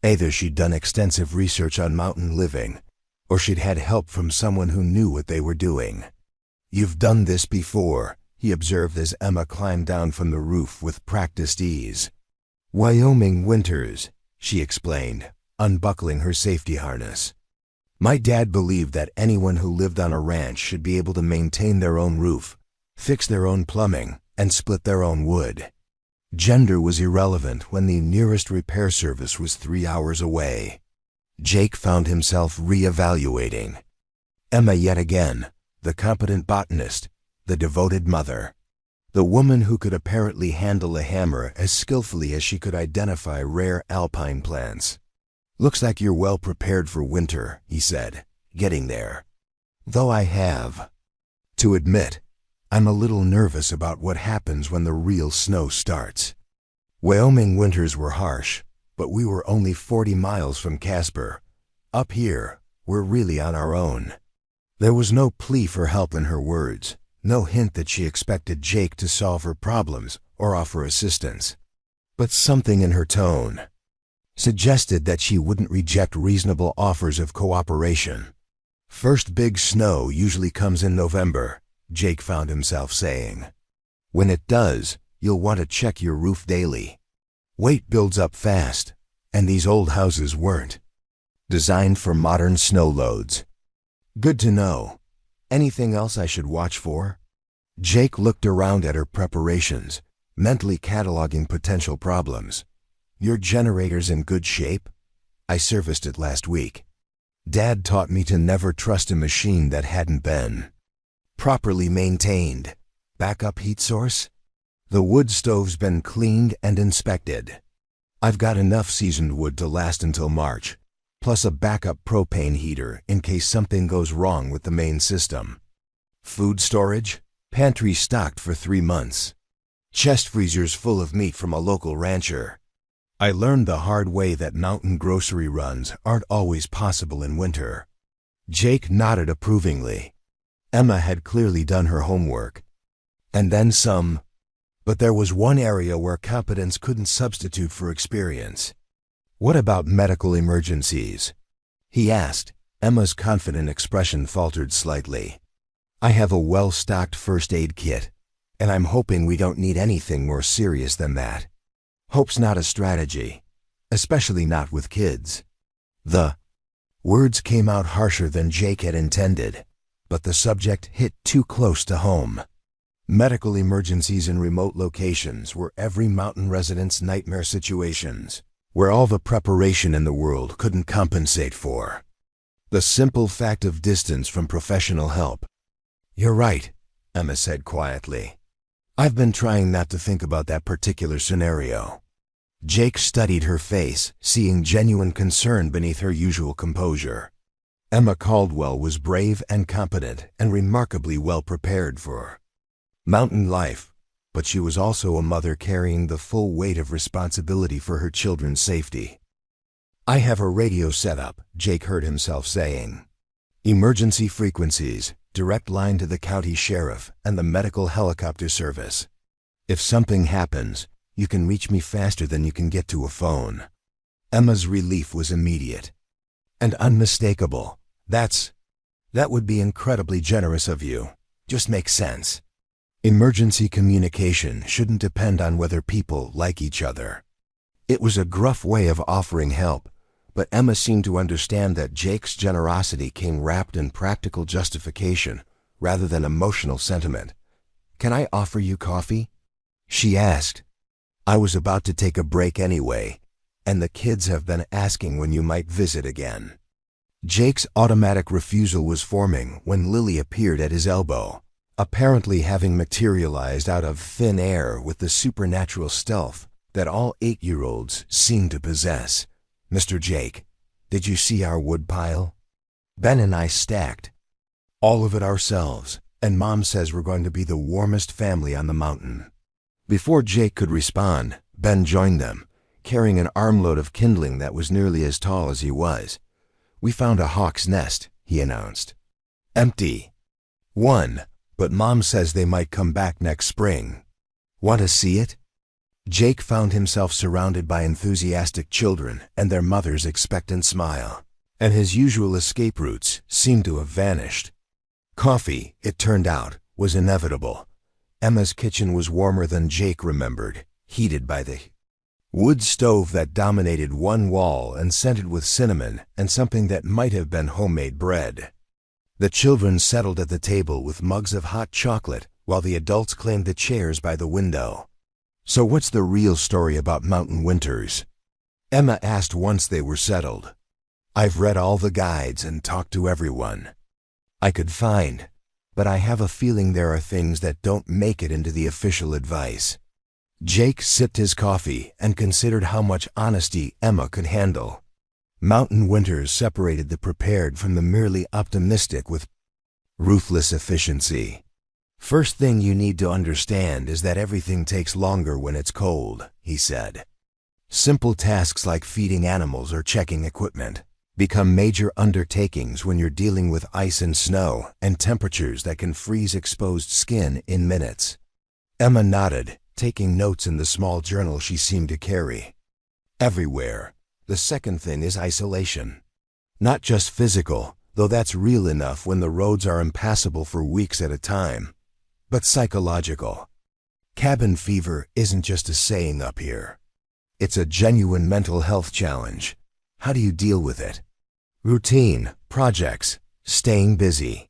Either she'd done extensive research on mountain living, or she'd had help from someone who knew what they were doing. "You've done this before," he observed as Emma climbed down from the roof with practiced ease. "Wyoming winters," she explained, unbuckling her safety harness. "My dad believed that anyone who lived on a ranch should be able to maintain their own roof, fix their own plumbing, and split their own wood. Gender was irrelevant when the nearest repair service was 3 hours away." Jake found himself re-evaluating Emma yet again, the competent botanist, the devoted mother, the woman who could apparently handle a hammer as skillfully as she could identify rare alpine plants. "Looks like you're well prepared for winter," he said, getting there. "Though I have to admit, I'm a little nervous about what happens when the real snow starts." Wyoming winters were harsh, but we were only 40 miles from Casper. Up here, we're really on our own. There was no plea for help in her words, no hint that she expected Jake to solve her problems or offer assistance. But something in her tone suggested that she wouldn't reject reasonable offers of cooperation. "First big snow usually comes in November," Jake found himself saying. "When it does, you'll want to check your roof daily. Weight builds up fast, and these old houses weren't designed for modern snow loads." "Good to know. Anything else I should watch for?" Jake looked around at her preparations, mentally cataloging potential problems. "Your generator's in good shape? I serviced it last week. Dad taught me to never trust a machine that hadn't been properly maintained. Backup heat source? The wood stove's been cleaned and inspected. I've got enough seasoned wood to last until March, plus a backup propane heater in case something goes wrong with the main system. Food storage? Pantry stocked for 3 months. Chest freezers full of meat from a local rancher. I learned the hard way that mountain grocery runs aren't always possible in winter." Jake nodded approvingly. Emma had clearly done her homework. And then some. But there was one area where competence couldn't substitute for experience. "What about medical emergencies?" he asked. Emma's confident expression faltered slightly. "I have a well-stocked first aid kit, and I'm hoping we don't need anything more serious than that." Hope's not a strategy, especially not with kids. The words came out harsher than Jake had intended, but the subject hit too close to home. Medical emergencies in remote locations were every mountain resident's nightmare situations, where all the preparation in the world couldn't compensate for the simple fact of distance from professional help. "You're right," Emma said quietly. "I've been trying not to think about that particular scenario." Jake studied her face, seeing genuine concern beneath her usual composure. Emma Caldwell was brave and competent and remarkably well prepared for mountain life, but she was also a mother carrying the full weight of responsibility for her children's safety. "I have a radio set up," Jake heard himself saying. "Emergency frequencies, direct line to the county sheriff and the medical helicopter service. If something happens, You can reach me faster than you can get to a phone." Emma's relief was immediate and unmistakable. That would be incredibly generous of you. Just makes sense. Emergency communication shouldn't depend on whether people like each other. It was a gruff way of offering help, but Emma seemed to understand that Jake's generosity came wrapped in practical justification rather than emotional sentiment. "Can I offer you coffee?" she asked. "I was about to take a break anyway, and the kids have been asking when you might visit again." Jake's automatic refusal was forming when Lily appeared at his elbow, apparently having materialized out of thin air with the supernatural stealth that all 8-year-olds seem to possess. "Mr. Jake, did you see our woodpile? Ben and I stacked all of it ourselves, and Mom says we're going to be the warmest family on the mountain." Before Jake could respond, Ben joined them, carrying an armload of kindling that was nearly as tall as he was. "We found a hawk's nest," he announced. "Empty. One, but Mom says they might come back next spring. Want to see it?" Jake found himself surrounded by enthusiastic children and their mother's expectant smile, and his usual escape routes seemed to have vanished. Coffee, it turned out, was inevitable. Emma's kitchen was warmer than Jake remembered, heated by the wood stove that dominated one wall and scented with cinnamon and something that might have been homemade bread. The children settled at the table with mugs of hot chocolate while the adults claimed the chairs by the window. "So what's the real story about mountain winters?" Emma asked once they were settled. "I've read all the guides and talked to everyone I could find, but I have a feeling there are things that don't make it into the official advice." Jake sipped his coffee and considered how much honesty Emma could handle. Mountain winters separated the prepared from the merely optimistic with ruthless efficiency. "First thing you need to understand is that everything takes longer when it's cold," he said. "Simple tasks like feeding animals or checking equipment become major undertakings when you're dealing with ice and snow and temperatures that can freeze exposed skin in minutes." Emma nodded, taking notes in the small journal she seemed to carry. "Everywhere. The second thing is isolation. Not just physical, though that's real enough when the roads are impassable for weeks at a time, but psychological. Cabin fever isn't just a saying up here. It's a genuine mental health challenge. How do you deal with it? Routine, projects, staying busy."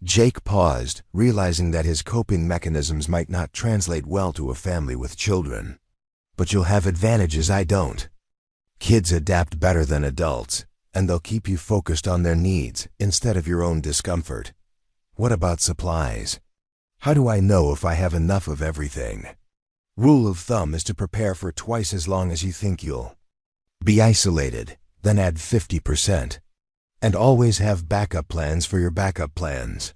Jake paused, realizing that his coping mechanisms might not translate well to a family with children. "But you'll have advantages I don't. Kids adapt better than adults, and they'll keep you focused on their needs instead of your own discomfort. What about supplies? How do I know if I have enough of everything? Rule of thumb is to prepare for twice as long as you think you'll be isolated, then add 50%. And always have backup plans for your backup plans."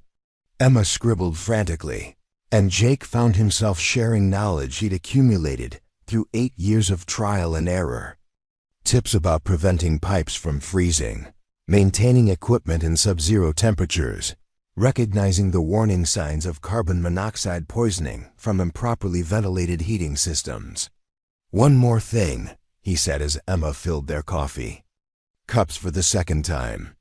Emma scribbled frantically, and Jake found himself sharing knowledge he'd accumulated through 8 years of trial and error. Tips about preventing pipes from freezing, maintaining equipment in sub-zero temperatures, recognizing the warning signs of carbon monoxide poisoning from improperly ventilated heating systems. "One more thing," he said as Emma filled their coffee. Cups for the second time.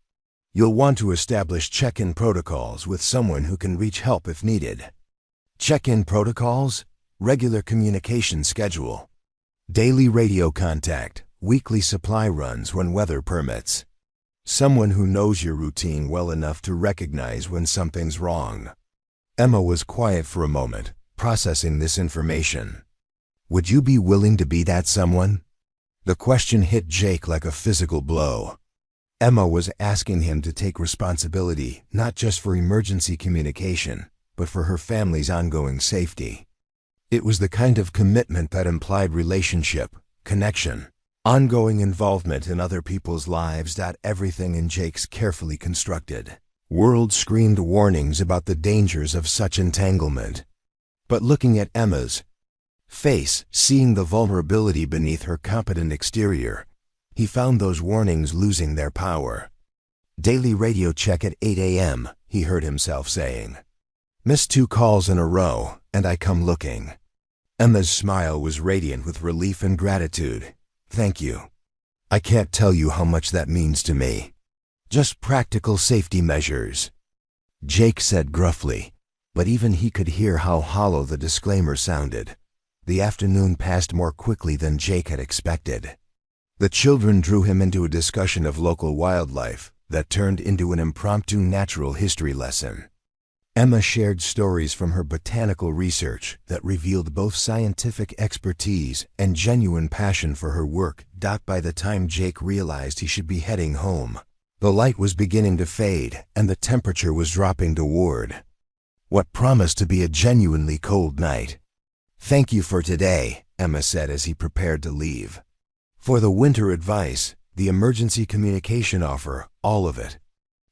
"You'll want to establish check-in protocols with someone who can reach help if needed." Check-in protocols? Regular communication schedule. Daily radio contact, weekly supply runs when weather permits. Someone who knows your routine well enough to recognize when something's wrong. Emma was quiet for a moment, processing this information. Would you be willing to be that someone? The question hit Jake like a physical blow. Emma was asking him to take responsibility not just for emergency communication, but for her family's ongoing safety. It was the kind of commitment that implied relationship, connection, ongoing involvement in other people's lives. Everything in Jake's carefully constructed world screamed warnings about the dangers of such entanglement. But looking at Emma's face, seeing the vulnerability beneath her competent exterior, he found those warnings losing their power. "Daily radio check at 8 a.m., he heard himself saying. "Missed 2 calls in a row, and I come looking." Emma's smile was radiant with relief and gratitude. Thank you. I can't tell you how much that means to me. Just practical safety measures, Jake said gruffly, but even he could hear how hollow the disclaimer sounded. The afternoon passed more quickly than Jake had expected. The children drew him into a discussion of local wildlife that turned into an impromptu natural history lesson. Emma shared stories from her botanical research that revealed both scientific expertise and genuine passion for her work. By the time Jake realized he should be heading home, the light was beginning to fade and the temperature was dropping toward what promised to be a genuinely cold night. Thank you for today, Emma said as he prepared to leave. For the winter advice, the emergency communication offer, all of it.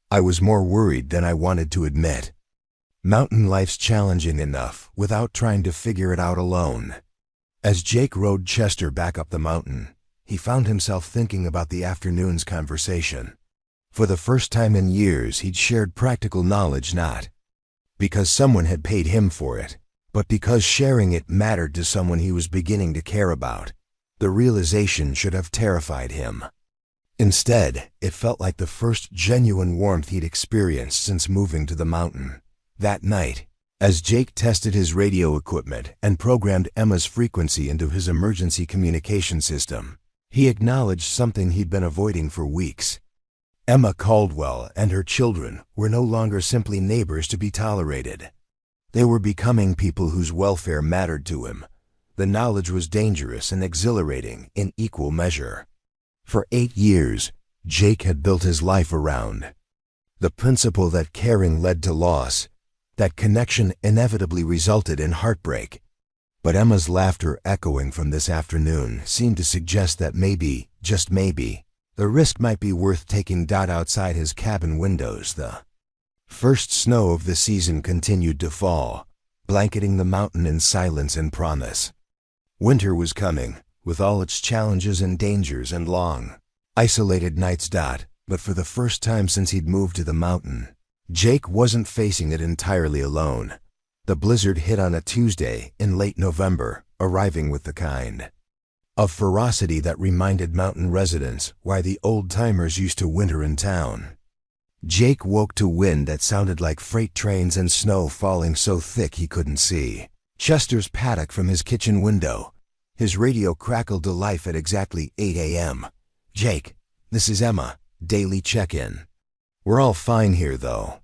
I was more worried than I wanted to admit. Mountain life's challenging enough without trying to figure it out alone. As Jake rode Chester back up the mountain, he found himself thinking about the afternoon's conversation. For the first time in years, he'd shared practical knowledge not because someone had paid him for it, but because sharing it mattered to someone he was beginning to care about. The realization should have terrified him. Instead, it felt like the first genuine warmth he'd experienced since moving to the mountain. That night, as Jake tested his radio equipment and programmed Emma's frequency into his emergency communication system, he acknowledged something he'd been avoiding for weeks. Emma Caldwell and her children were no longer simply neighbors to be tolerated. They were becoming people whose welfare mattered to him. The knowledge was dangerous and exhilarating in equal measure. For 8 years, Jake had built his life around the principle that caring led to loss, that connection inevitably resulted in heartbreak. But Emma's laughter echoing from this afternoon seemed to suggest that maybe, just maybe, the risk might be worth taking. Outside his cabin windows, the first snow of the season continued to fall, blanketing the mountain in silence and promise. Winter was coming, with all its challenges and dangers and long, isolated nights. But for the first time since he'd moved to the mountain, Jake wasn't facing it entirely alone. The blizzard hit on a Tuesday in late November, arriving with the kind of ferocity that reminded mountain residents why the old-timers used to winter in town. Jake woke to wind that sounded like freight trains and snow falling so thick he couldn't see Chester's paddock from his kitchen window. His radio crackled to life at exactly 8 a.m. Jake, this is Emma, daily check-in. We're all fine here, though.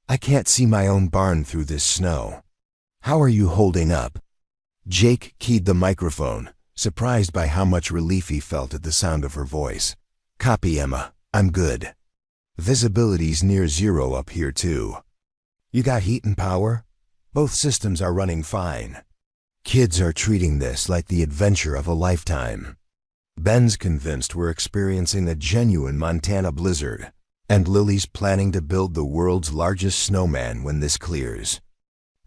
I can't see my own barn through this snow. How are you holding up? Jake keyed the microphone, surprised by how much relief he felt at the sound of her voice. Copy, Emma. I'm good. Visibility's near zero up here, too. You got heat and power? Both systems are running fine. Kids are treating this like the adventure of a lifetime. Ben's convinced we're experiencing a genuine Montana blizzard, and Lily's planning to build the world's largest snowman when this clears.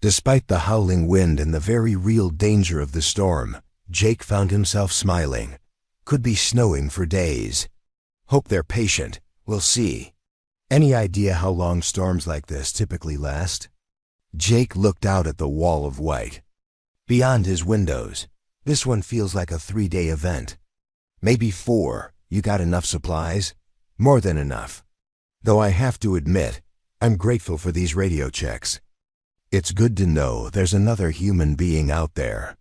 Despite the howling wind and the very real danger of the storm, Jake found himself smiling. Could be snowing for days. Hope they're patient. We'll see. Any idea how long storms like this typically last? Jake looked out at the wall of white. Beyond his windows, this one feels like a 3-day event. Maybe 4. You got enough supplies? More than enough. Though I have to admit, I'm grateful for these radio checks. It's good to know there's another human being out there.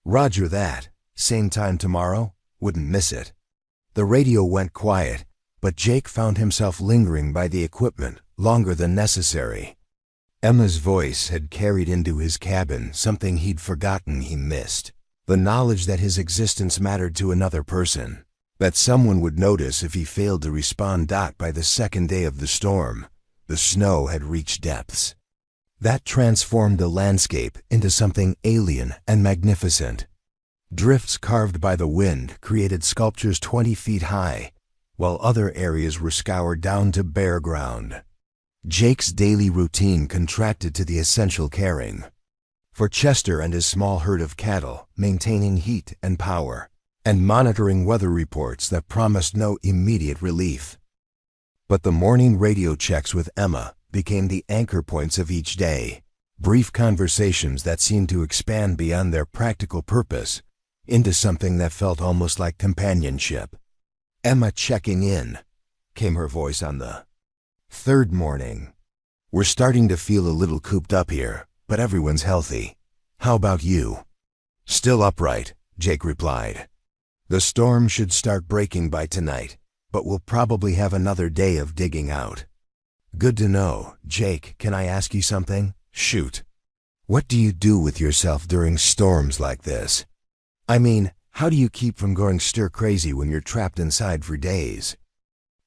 Roger that. Same time tomorrow? Wouldn't miss it. The radio went quiet, but Jake found himself lingering by the equipment longer than necessary. Emma's voice had carried into his cabin something he'd forgotten he missed. The knowledge that his existence mattered to another person. That someone would notice if he failed to respond. By the second day of the storm, the snow had reached depths that transformed the landscape into something alien and magnificent. Drifts carved by the wind created sculptures 20 feet high, while other areas were scoured down to bare ground. Jake's daily routine contracted to the essential caring for Chester and his small herd of cattle, maintaining heat and power, and monitoring weather reports that promised no immediate relief. But the morning radio checks with Emma became the anchor points of each day. Brief conversations that seemed to expand beyond their practical purpose into something that felt almost like companionship. "Emma checking in," came her voice on the third morning. "We're starting to feel a little cooped up here, but everyone's healthy. How about you?" "Still upright," Jake replied. "The storm should start breaking by tonight, but we'll probably have another day of digging out." "Good to know. Jake, can I ask you something?" "Shoot." "What do you do with yourself during storms like this? I mean, how do you keep from going stir-crazy when you're trapped inside for days?"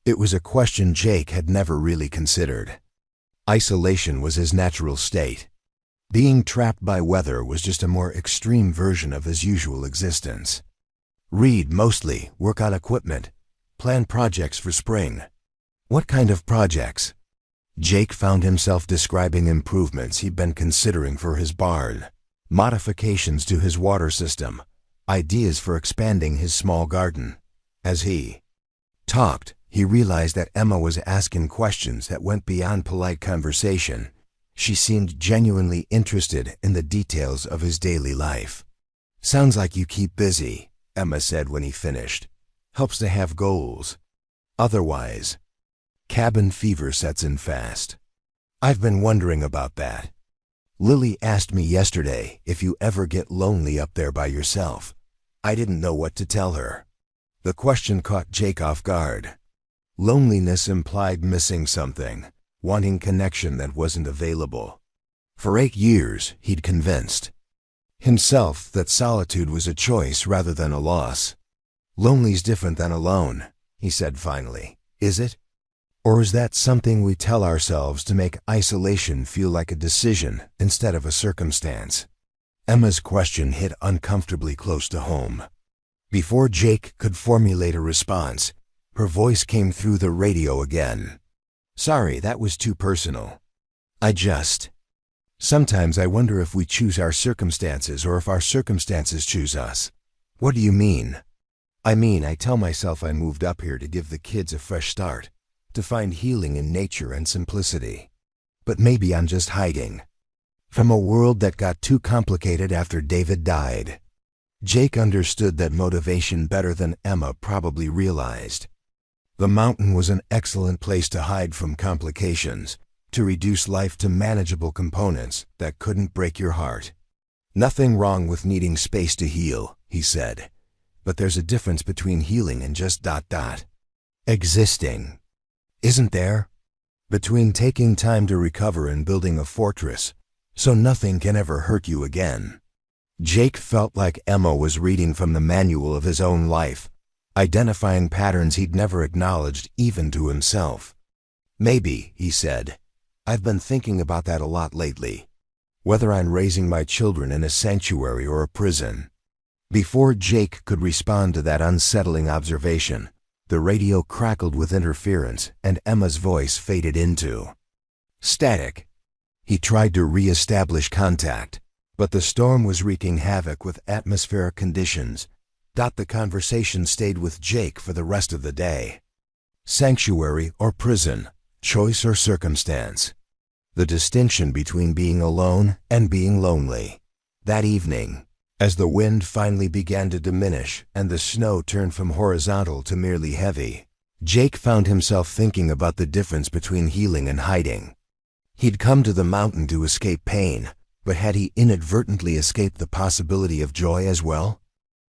It was a question Jake had never really considered. Isolation was his natural state. Being trapped by weather was just a more extreme version of his usual existence. Read mostly, work on equipment, plan projects for spring. What kind of projects? Jake found himself describing improvements he'd been considering for his barn, modifications to his water system, ideas for expanding his small garden. As he talked, he realized that Emma was asking questions that went beyond polite conversation. She seemed genuinely interested in the details of his daily life. "Sounds like you keep busy," Emma said when he finished. "Helps to have goals. Otherwise, cabin fever sets in fast." "I've been wondering about that. Lily asked me yesterday if you ever get lonely up there by yourself. I didn't know what to tell her." The question caught Jake off guard. Loneliness implied missing something, wanting connection that wasn't available. For 8 years, he'd convinced himself that solitude was a choice rather than a loss. "Lonely's different than alone," he said finally. "Is it? Or is that something we tell ourselves to make isolation feel like a decision instead of a circumstance?" Emma's question hit uncomfortably close to home. Before Jake could formulate a response, her voice came through the radio again. "Sorry, that was too personal. Sometimes I wonder if we choose our circumstances or if our circumstances choose us." "What do you mean?" I tell myself I moved up here to give the kids a fresh start, to find healing in nature and simplicity. But maybe I'm just hiding from a world that got too complicated after David died." Jake understood that motivation better than Emma probably realized. The mountain was an excellent place to hide from complications, to reduce life to manageable components that couldn't break your heart. "Nothing wrong with needing space to heal," he said. "But there's a difference between healing and just existing. Isn't there? Between taking time to recover and building a fortress, so nothing can ever hurt you again." Jake felt like Emma was reading from the manual of his own life, identifying patterns he'd never acknowledged even to himself. "Maybe," he said. "I've been thinking about that a lot lately. Whether I'm raising my children in a sanctuary or a prison." Before Jake could respond to that unsettling observation, the radio crackled with interference and Emma's voice faded into static. He tried to re-establish contact, but the storm was wreaking havoc with atmospheric conditions. The conversation stayed with Jake for the rest of the day. Sanctuary or prison, choice or circumstance. The distinction between being alone and being lonely. That evening, as the wind finally began to diminish and the snow turned from horizontal to merely heavy, Jake found himself thinking about the difference between healing and hiding. He'd come to the mountain to escape pain, but had he inadvertently escaped the possibility of joy as well?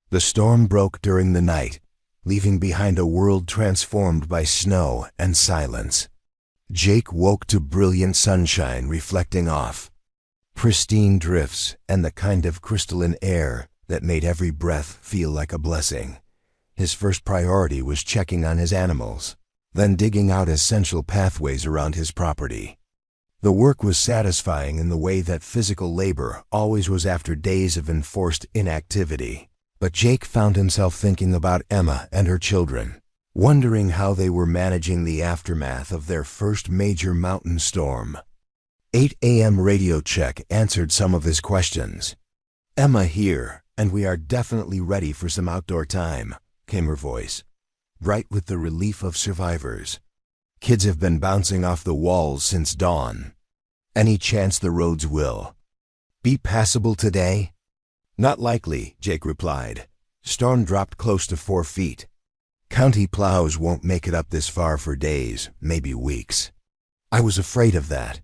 The storm broke during the night, leaving behind a world transformed by snow and silence. Jake woke to brilliant sunshine reflecting off pristine drifts and the kind of crystalline air that made every breath feel like a blessing. His first priority was checking on his animals, then digging out essential pathways around his property. The work was satisfying in the way that physical labor always was after days of enforced inactivity. But Jake found himself thinking about Emma and her children, wondering how they were managing the aftermath of their first major mountain storm. 8 a.m. radio check answered some of his questions. "Emma here, and we are definitely ready for some outdoor time," came her voice, bright with the relief of survivors. "Kids have been bouncing off the walls since dawn." Any chance the roads will be passable today? Not likely, Jake replied. Storm dropped close to 4 feet. County plows won't make it up this far for days, maybe weeks. I was afraid of that.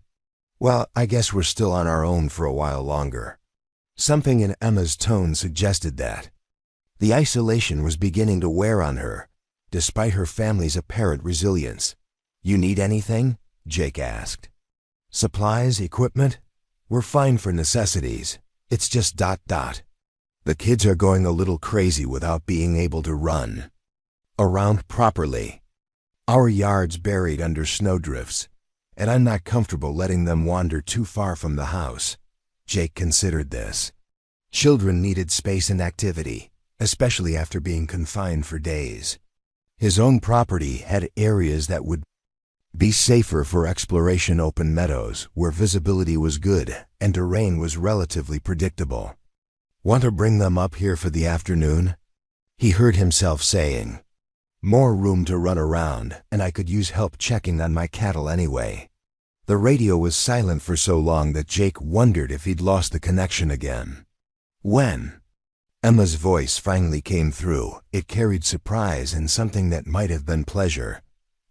Well, I guess we're still on our own for a while longer. Something in Emma's tone suggested that. The isolation was beginning to wear on her, despite her family's apparent resilience. You need anything? Jake asked. Supplies, equipment? We're fine for necessities. It's just ... The kids are going a little crazy without being able to run around properly. Our yard's buried under snowdrifts, and I'm not comfortable letting them wander too far from the house. Jake considered this. Children needed space and activity, especially after being confined for days. His own property had areas that would be safer for exploration, open meadows where visibility was good and terrain was relatively predictable. Want to bring them up here for the afternoon? He heard himself saying. More room to run around, and I could use help checking on my cattle anyway. The radio was silent for so long that Jake wondered if he'd lost the connection again. When Emma's voice finally came through, it carried surprise and something that might have been pleasure.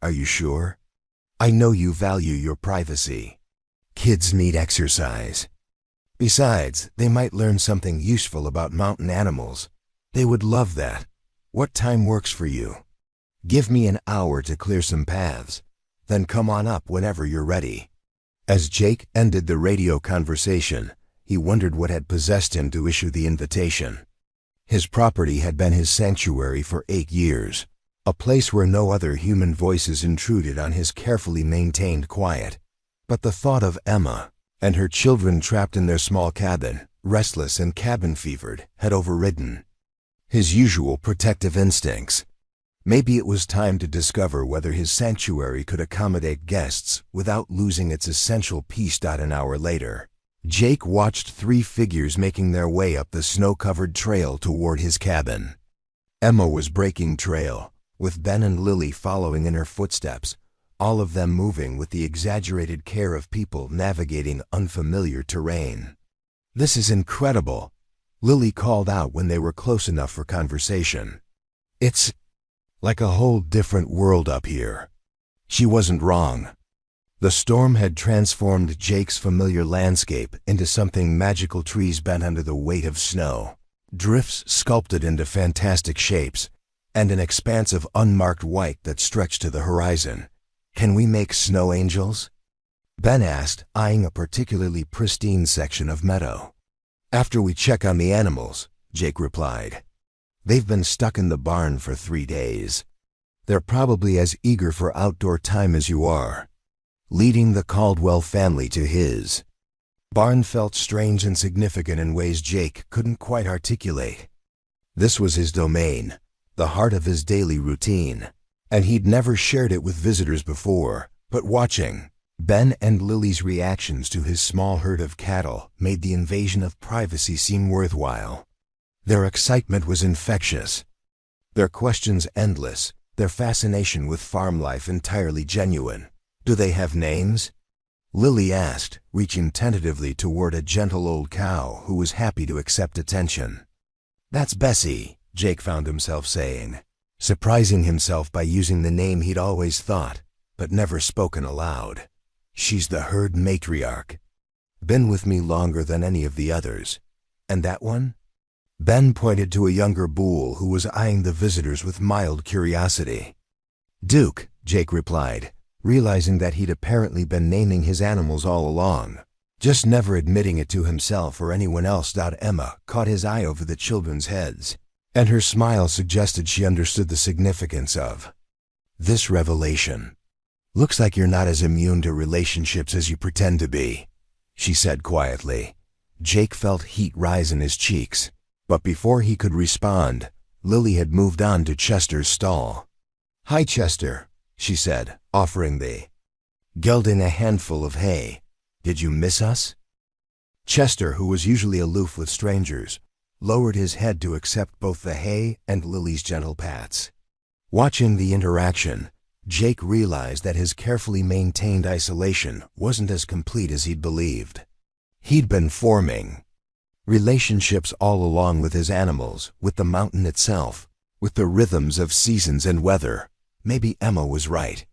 Are you sure? I know you value your privacy. Kids need exercise. Besides, they might learn something useful about mountain animals. They would love that. What time works for you? Give me an hour to clear some paths. Then come on up whenever you're ready. As Jake ended the radio conversation, he wondered what had possessed him to issue the invitation. His property had been his sanctuary for 8 years, a place where no other human voices intruded on his carefully maintained quiet. But the thought of Emma and her children trapped in their small cabin, restless and cabin-fevered, had overridden his usual protective instincts. Maybe it was time to discover whether his sanctuary could accommodate guests without losing its essential peace. An hour later, Jake watched 3 figures making their way up the snow-covered trail toward his cabin. Emma was breaking trail, with Ben and Lily following in her footsteps, all of them moving with the exaggerated care of people navigating unfamiliar terrain. This is incredible, Lily called out when they were close enough for conversation. It's like a whole different world up here. She wasn't wrong. The storm had transformed Jake's familiar landscape into something magical, trees bent under the weight of snow, drifts sculpted into fantastic shapes, and an expanse of unmarked white that stretched to the horizon. Can we make snow angels? Ben asked, eyeing a particularly pristine section of meadow. After we check on the animals, Jake replied. They've been stuck in the barn for 3 days. They're probably as eager for outdoor time as you are. Leading the Caldwell family to his barn felt strange and significant in ways Jake couldn't quite articulate. This was his domain, the heart of his daily routine, and he'd never shared it with visitors before. But watching Ben and Lily's reactions to his small herd of cattle made the invasion of privacy seem worthwhile. Their excitement was infectious, their questions endless, their fascination with farm life entirely genuine. Do they have names? Lily asked, reaching tentatively toward a gentle old cow who was happy to accept attention. That's Bessie, Jake found himself saying, surprising himself by using the name he'd always thought, but never spoken aloud. She's the herd matriarch. Been with me longer than any of the others. And that one? Ben pointed to a younger bull who was eyeing the visitors with mild curiosity. Duke, Jake replied, realizing that he'd apparently been naming his animals all along, just never admitting it to himself or anyone else. Emma caught his eye over the children's heads, and her smile suggested she understood the significance of this revelation. Looks like you're not as immune to relationships as you pretend to be, she said quietly. Jake felt heat rise in his cheeks, but before he could respond, Lily had moved on to Chester's stall. Hi, Chester, she said, offering the gelding a handful of hay. Did you miss us? Chester, who was usually aloof with strangers, lowered his head to accept both the hay and Lily's gentle pats. Watching the interaction, Jake realized that his carefully maintained isolation wasn't as complete as he'd believed. He'd been forming relationships all along with his animals, with the mountain itself, with the rhythms of seasons and weather. Maybe Emma was right.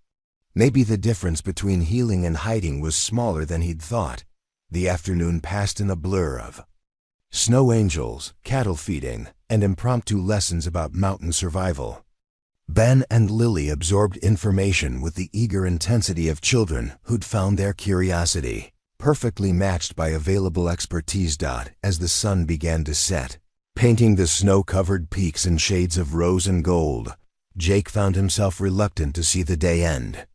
Maybe the difference between healing and hiding was smaller than he'd thought. The afternoon passed in a blur of snow angels, cattle feeding, and impromptu lessons about mountain survival. Ben and Lily absorbed information with the eager intensity of children who'd found their curiosity, perfectly matched by available expertise. As the sun began to set, painting the snow-covered peaks in shades of rose and gold, Jake found himself reluctant to see the day end.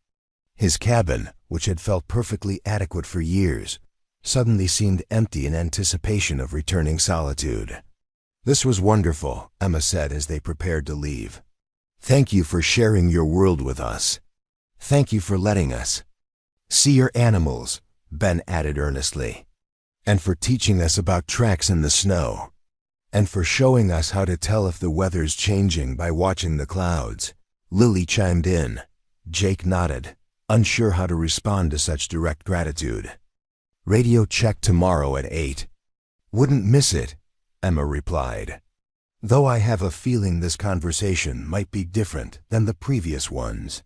His cabin, which had felt perfectly adequate for years, suddenly seemed empty in anticipation of returning solitude. "This was wonderful," Emma said as they prepared to leave. "Thank you for sharing your world with us. Thank you for letting us see your animals," Ben added earnestly. "And for teaching us about tracks in the snow. And for showing us how to tell if the weather's changing by watching the clouds." Lily chimed in. Jake nodded, unsure how to respond to such direct gratitude. "Radio check tomorrow at 8. "Wouldn't miss it," Emma replied. "Though I have a feeling this conversation might be different than the previous ones."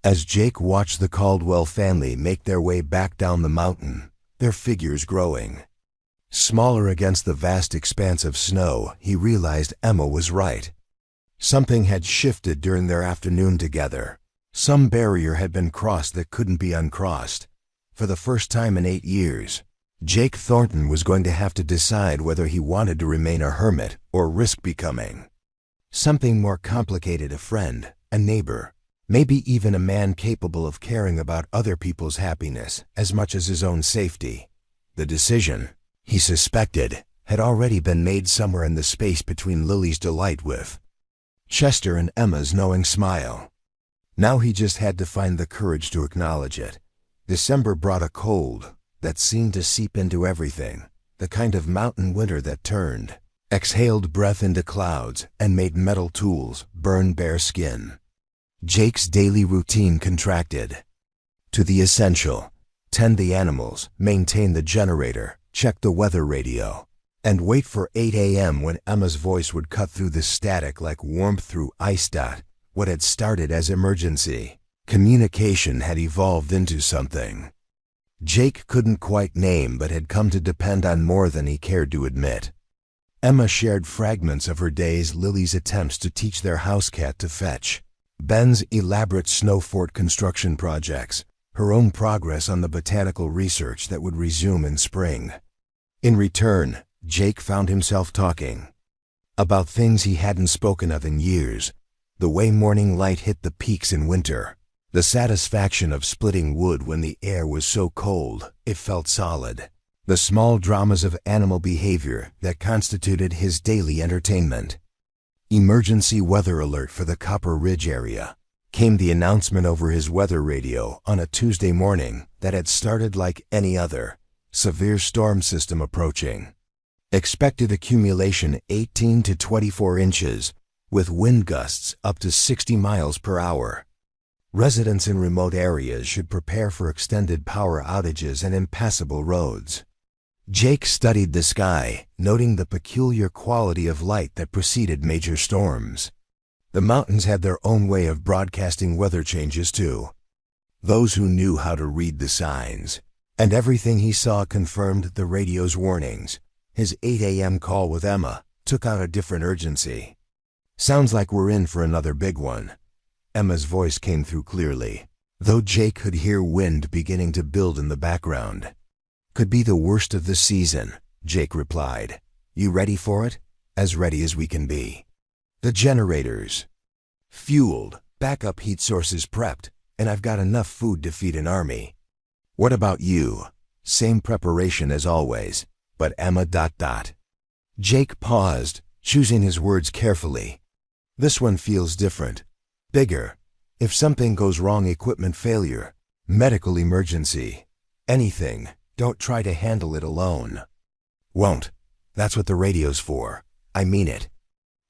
As Jake watched the Caldwell family make their way back down the mountain, their figures growing smaller against the vast expanse of snow, he realized Emma was right. Something had shifted during their afternoon together. Some barrier had been crossed that couldn't be uncrossed. For the first time in 8 years, Jake Thornton was going to have to decide whether he wanted to remain a hermit or risk becoming something more complicated: a friend, a neighbor, maybe even a man capable of caring about other people's happiness as much as his own safety. The decision, he suspected, had already been made somewhere in the space between Lily's delight with Chester and Emma's knowing smile. Now he just had to find the courage to acknowledge it. December brought a cold that seemed to seep into everything, the kind of mountain winter that turned exhaled breath into clouds and made metal tools burn bare skin. Jake's daily routine contracted to the essential: tend the animals, maintain the generator, check the weather radio, and wait for 8 a.m. when Emma's voice would cut through the static like warmth through ice. What had started as emergency communication had evolved into something Jake couldn't quite name but had come to depend on more than he cared to admit. Emma shared fragments of her days: Lily's attempts to teach their house cat to fetch, Ben's elaborate snow fort construction projects, her own progress on the botanical research that would resume in spring. In return, Jake found himself talking about things he hadn't spoken of in years: the way morning light hit the peaks in winter, the satisfaction of splitting wood when the air was so cold it felt solid, the small dramas of animal behavior that constituted his daily entertainment. Emergency weather alert for the Copper Ridge area, came the announcement over his weather radio on a Tuesday morning that had started like any other: severe storm system approaching. Expected accumulation 18 to 24 inches, with wind gusts up to 60 miles per hour. Residents in remote areas should prepare for extended power outages and impassable roads. Jake studied the sky, noting the peculiar quality of light that preceded major storms. The mountains had their own way of broadcasting weather changes too. Those who knew how to read the signs. And everything he saw confirmed the radio's warnings. His 8 a.m. call with Emma took out a different urgency. "Sounds like we're in for another big one." Emma's voice came through clearly, though Jake could hear wind beginning to build in the background. "Could be the worst of the season," Jake replied. "You ready for it?" "As ready as we can be." "The generators fueled, backup heat sources prepped, and I've got enough food to feed an army." "What about you?" "Same preparation as always, but Emma... Jake paused, choosing his words carefully. "This one feels different. Bigger. If something goes wrong, equipment failure, medical emergency, anything, don't try to handle it alone." "Won't. That's what the radio's for. I mean it."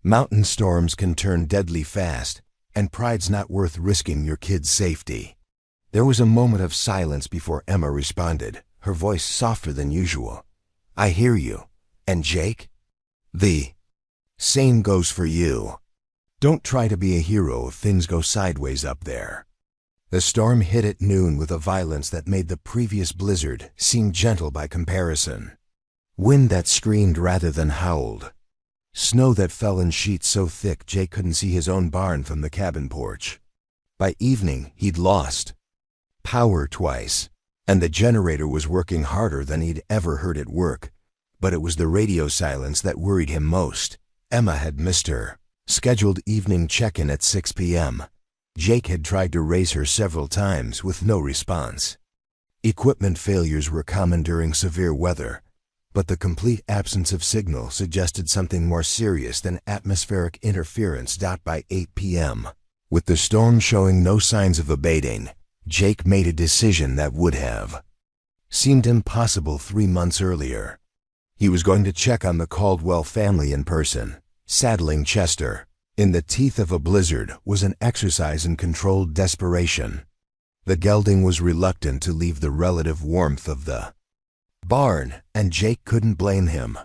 Mountain storms can turn deadly fast, and pride's not worth risking your kid's safety." There was a moment of silence before Emma responded, her voice softer than usual. "I hear you. And Jake? The same goes for you. Don't try to be a hero if things go sideways up there." The storm hit at noon with a violence that made the previous blizzard seem gentle by comparison. Wind that screamed rather than howled. Snow that fell in sheets so thick Jake couldn't see his own barn from the cabin porch. By evening, he'd lost power twice, and the generator was working harder than he'd ever heard it work. But it was the radio silence that worried him most. Emma had missed her scheduled evening check-in at 6 p.m. Jake had tried to raise her several times with no response. Equipment failures were common during severe weather, but the complete absence of signal suggested something more serious than atmospheric interference. By 8 p.m., with the storm showing no signs of abating, Jake made a decision that would have seemed impossible 3 months earlier. He was going to check on the Caldwell family in person. Saddling Chester in the teeth of a blizzard was an exercise in controlled desperation. The gelding was reluctant to leave the relative warmth of the barn, and Jake couldn't blame him.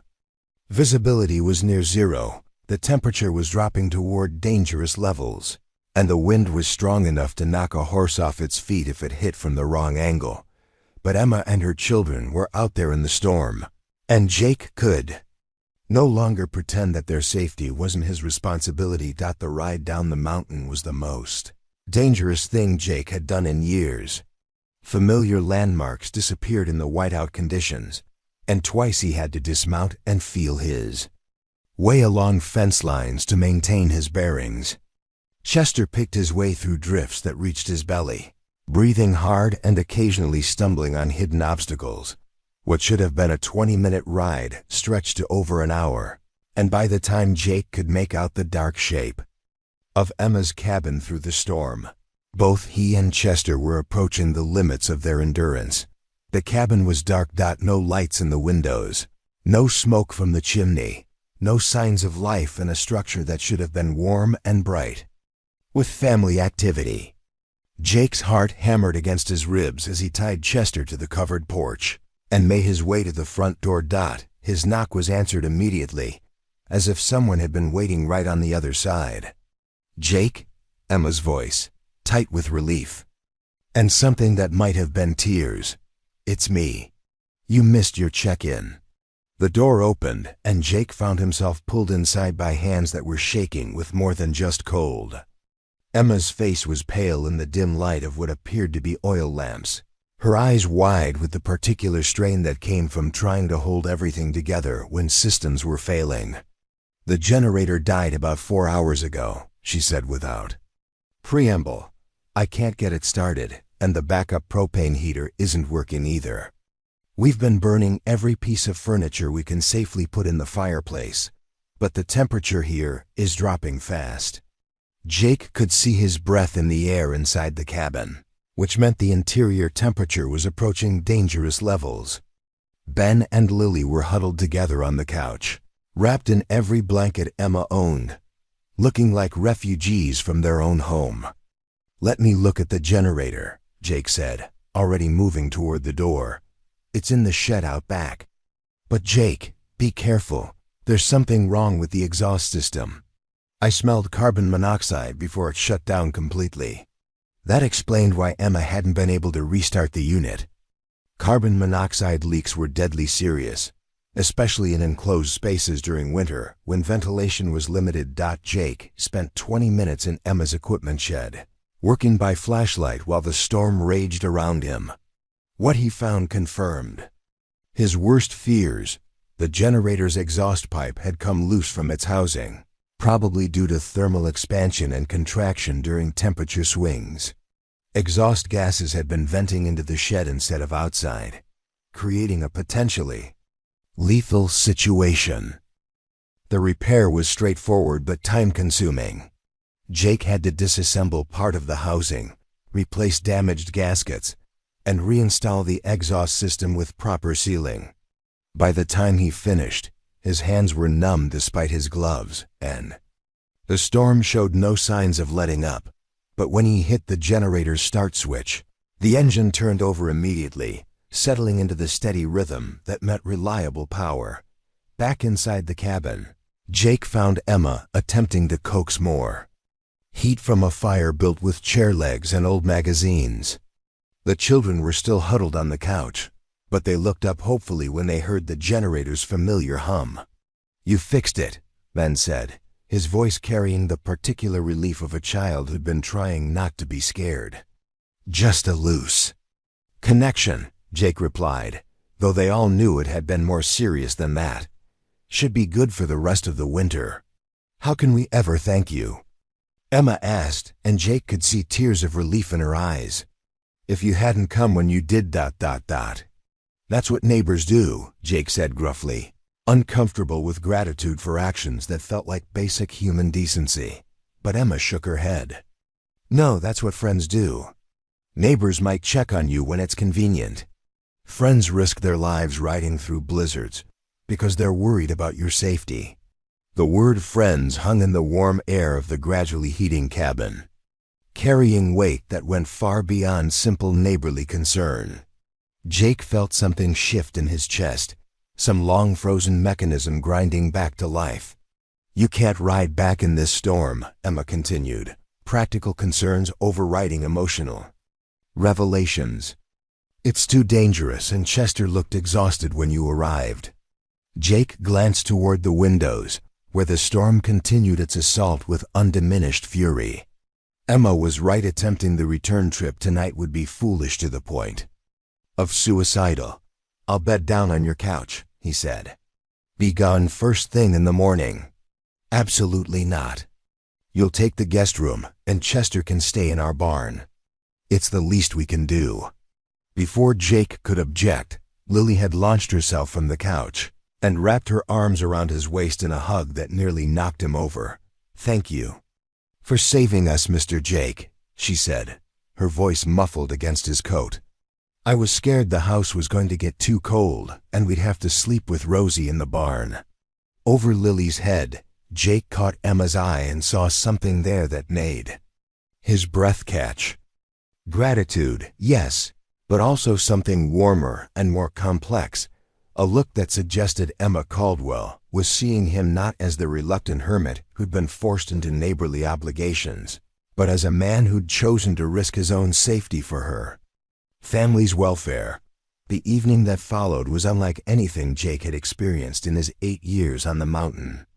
Visibility was near zero, the temperature was dropping toward dangerous levels, and the wind was strong enough to knock a horse off its feet if it hit from the wrong angle. But Emma and her children were out there in the storm, and Jake could no longer pretend that their safety wasn't his responsibility. The ride down the mountain was the most dangerous thing Jake had done in years. Familiar landmarks disappeared in the whiteout conditions, and twice he had to dismount and feel his way along fence lines to maintain his bearings. Chester picked his way through drifts that reached his belly, breathing hard and occasionally stumbling on hidden obstacles. What should have been a 20-minute ride stretched to over an hour, and by the time Jake could make out the dark shape of Emma's cabin through the storm, both he and Chester were approaching the limits of their endurance. The cabin was dark. No lights in the windows, no smoke from the chimney, no signs of life in a structure that should have been warm and bright with family activity. Jake's heart hammered against his ribs as he tied Chester to the covered porch and made his way to the front door. His knock was answered immediately, as if someone had been waiting right on the other side. "Jake?" Emma's voice, tight with relief, and something that might have been tears. "It's me. You missed your check-in." The door opened, and Jake found himself pulled inside by hands that were shaking with more than just cold. Emma's face was pale in the dim light of what appeared to be oil lamps, her eyes wide with the particular strain that came from trying to hold everything together when systems were failing. "The generator died about 4 hours ago," she said without preamble. "I can't get it started, and the backup propane heater isn't working either. We've been burning every piece of furniture we can safely put in the fireplace, but the temperature here is dropping fast." Jake could see his breath in the air inside the cabin, which meant the interior temperature was approaching dangerous levels. Ben and Lily were huddled together on the couch, wrapped in every blanket Emma owned, looking like refugees from their own home. "Let me look at the generator," Jake said, already moving toward the door. "It's in the shed out back." "But Jake, be careful. There's something wrong with the exhaust system. I smelled carbon monoxide before it shut down completely." That explained why Emma hadn't been able to restart the unit. Carbon monoxide leaks were deadly serious, especially in enclosed spaces during winter when ventilation was limited. Jake spent 20 minutes in Emma's equipment shed, working by flashlight while the storm raged around him. What he found confirmed his worst fears. The generator's exhaust pipe had come loose from its housing, probably due to thermal expansion and contraction during temperature swings. Exhaust gases had been venting into the shed instead of outside, creating a potentially lethal situation. The repair was straightforward but time-consuming. Jake had to disassemble part of the housing, replace damaged gaskets, and reinstall the exhaust system with proper sealing. By the time he finished, his hands were numb despite his gloves, and The storm showed no signs of letting up, but when he hit the generator's start switch, the engine turned over immediately, settling into the steady rhythm that meant reliable power. Back inside the cabin, Jake found Emma attempting to coax more. Heat from a fire built with chair legs and old magazines. The children were still huddled on the couch, but they looked up hopefully when they heard the generator's familiar hum. "You fixed it," Ben said, his voice carrying the particular relief of a child who'd been trying not to be scared. "Just a loose connection," Jake replied, though they all knew it had been more serious than that. "Should be good for the rest of the winter. How can we ever thank you?" Emma asked, and Jake could see tears of relief in her eyes. "If you hadn't come when you did ... That's what neighbors do," Jake said gruffly, uncomfortable with gratitude for actions that felt like basic human decency. But Emma shook her head. "No, that's what friends do. Neighbors might check on you when it's convenient. Friends risk their lives riding through blizzards because they're worried about your safety." The word friends hung in the warm air of the gradually heating cabin, carrying weight that went far beyond simple neighborly concern. Jake felt something shift in his chest, some long-frozen mechanism grinding back to life. "You can't ride back in this storm," Emma continued, practical concerns overriding emotional revelations. "It's too dangerous, and Chester looked exhausted when you arrived." Jake glanced toward the windows, where the storm continued its assault with undiminished fury. Emma was right. Attempting the return trip tonight would be foolish to the point of suicidal. "I'll bed down on your couch," he said. "Be gone first thing in the morning." "Absolutely not. You'll take the guest room, and Chester can stay in our barn. It's the least we can do." Before Jake could object, Lily had launched herself from the couch and wrapped her arms around his waist in a hug that nearly knocked him over. "Thank you for saving us, Mr. Jake," she said, her voice muffled against his coat. "I was scared the house was going to get too cold and we'd have to sleep with Rosie in the barn." Over Lily's head, Jake caught Emma's eye and saw something there that made his breath catch. Gratitude, yes, but also something warmer and more complex, a look that suggested Emma Caldwell was seeing him not as the reluctant hermit who'd been forced into neighborly obligations, but as a man who'd chosen to risk his own safety for her family's welfare. The evening that followed was unlike anything Jake had experienced in his 8 years on the mountain.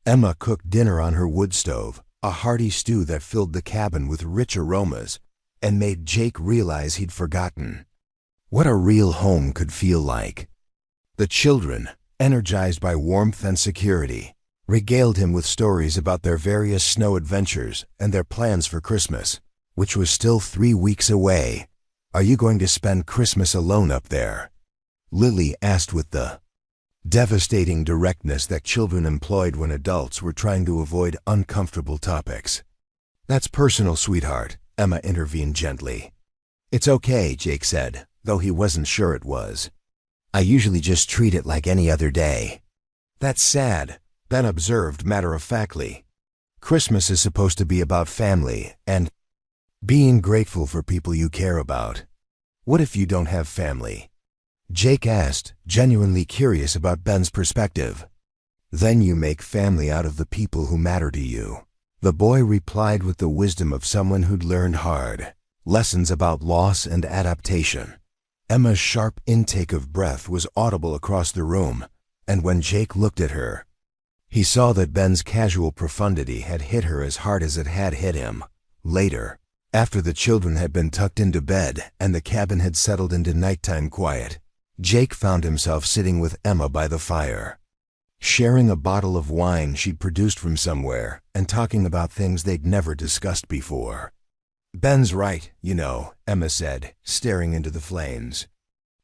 Emma cooked dinner on her wood stove, a hearty stew that filled the cabin with rich aromas, and made Jake realize he'd forgotten what a real home could feel like. The children, energized by warmth and security, regaled him with stories about their various snow adventures and their plans for Christmas, which was still 3 weeks away. "Are you going to spend Christmas alone up there?" Lily asked with the devastating directness that children employed when adults were trying to avoid uncomfortable topics. "That's personal, sweetheart," Emma intervened gently. "It's okay," Jake said, though he wasn't sure it was. "I usually just treat it like any other day." "That's sad," Ben observed matter-of-factly. "Christmas is supposed to be about family and being grateful for people you care about. What if you don't have family?" Jake asked, genuinely curious about Ben's perspective. "Then you make family out of the people who matter to you," the boy replied with the wisdom of someone who'd learned hard lessons about loss and adaptation. Emma's sharp intake of breath was audible across the room, and when Jake looked at her, he saw that Ben's casual profundity had hit her as hard as it had hit him. Later, after the children had been tucked into bed and the cabin had settled into nighttime quiet, Jake found himself sitting with Emma by the fire, sharing a bottle of wine she'd produced from somewhere and talking about things they'd never discussed before. "Ben's right, you know," Emma said, staring into the flames.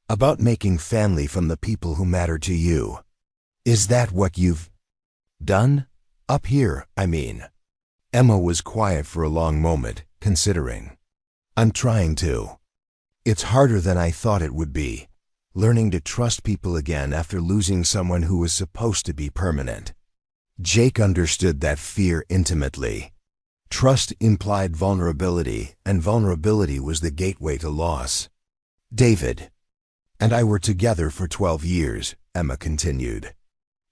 "About making family from the people who matter to you. Is that what you've done? Up here, I mean." Emma was quiet for a long moment, considering. "I'm trying to. It's harder than I thought it would be, learning to trust people again after losing someone who was supposed to be permanent." Jake understood that fear intimately. Trust implied vulnerability, and vulnerability was the gateway to loss. David and I were together for 12 years, Emma continued.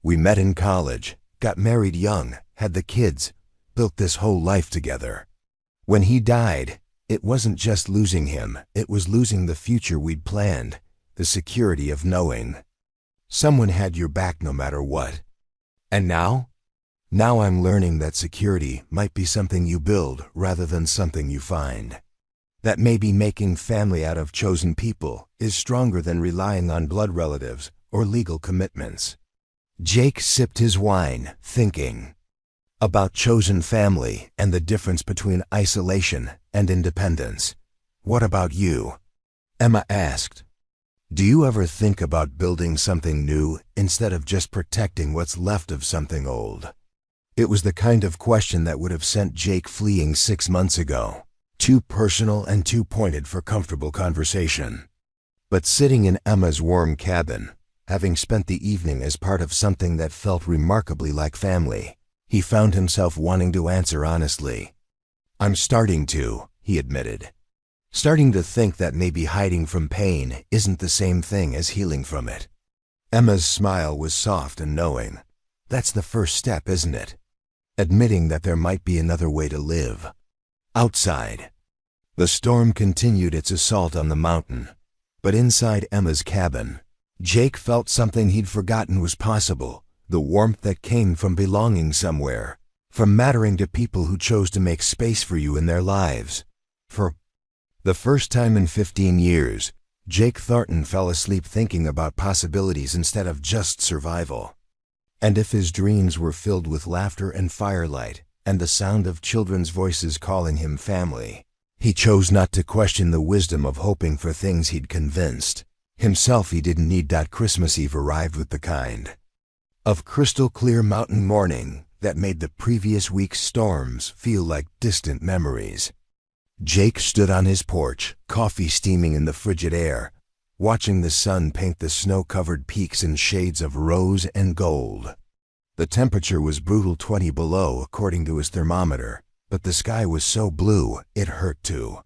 We met in college, got married young, had the kids, built this whole life together. When he died, it wasn't just losing him, it was losing the future we'd planned, the security of knowing someone had your back no matter what. And now? Now I'm learning that security might be something you build rather than something you find. That maybe making family out of chosen people is stronger than relying on blood relatives or legal commitments. Jake sipped his wine, thinking about chosen family and the difference between isolation and independence. What about you? Emma asked. Do you ever think about building something new instead of just protecting what's left of something old? It was the kind of question that would have sent Jake fleeing 6 months ago. Too personal and too pointed for comfortable conversation. But sitting in Emma's warm cabin, having spent the evening as part of something that felt remarkably like family, he found himself wanting to answer honestly. I'm starting to, he admitted. Starting to think that maybe hiding from pain isn't the same thing as healing from it. Emma's smile was soft and knowing. That's the first step, isn't it? Admitting that there might be another way to live. Outside, the storm continued its assault on the mountain, but inside Emma's cabin, Jake felt something he'd forgotten was possible, the warmth that came from belonging somewhere, from mattering to people who chose to make space for you in their lives. For the first time in 15 years, Jake Thornton fell asleep thinking about possibilities instead of just survival. And if his dreams were filled with laughter and firelight, and the sound of children's voices calling him family, he chose not to question the wisdom of hoping for things he'd convinced himself he didn't need. Christmas Eve arrived with the kind of crystal-clear mountain morning that made the previous week's storms feel like distant memories. Jake stood on his porch, coffee steaming in the frigid air, watching the sun paint the snow-covered peaks in shades of rose and gold. The temperature was brutal 20 below according to his thermometer, but the sky was so blue it hurt to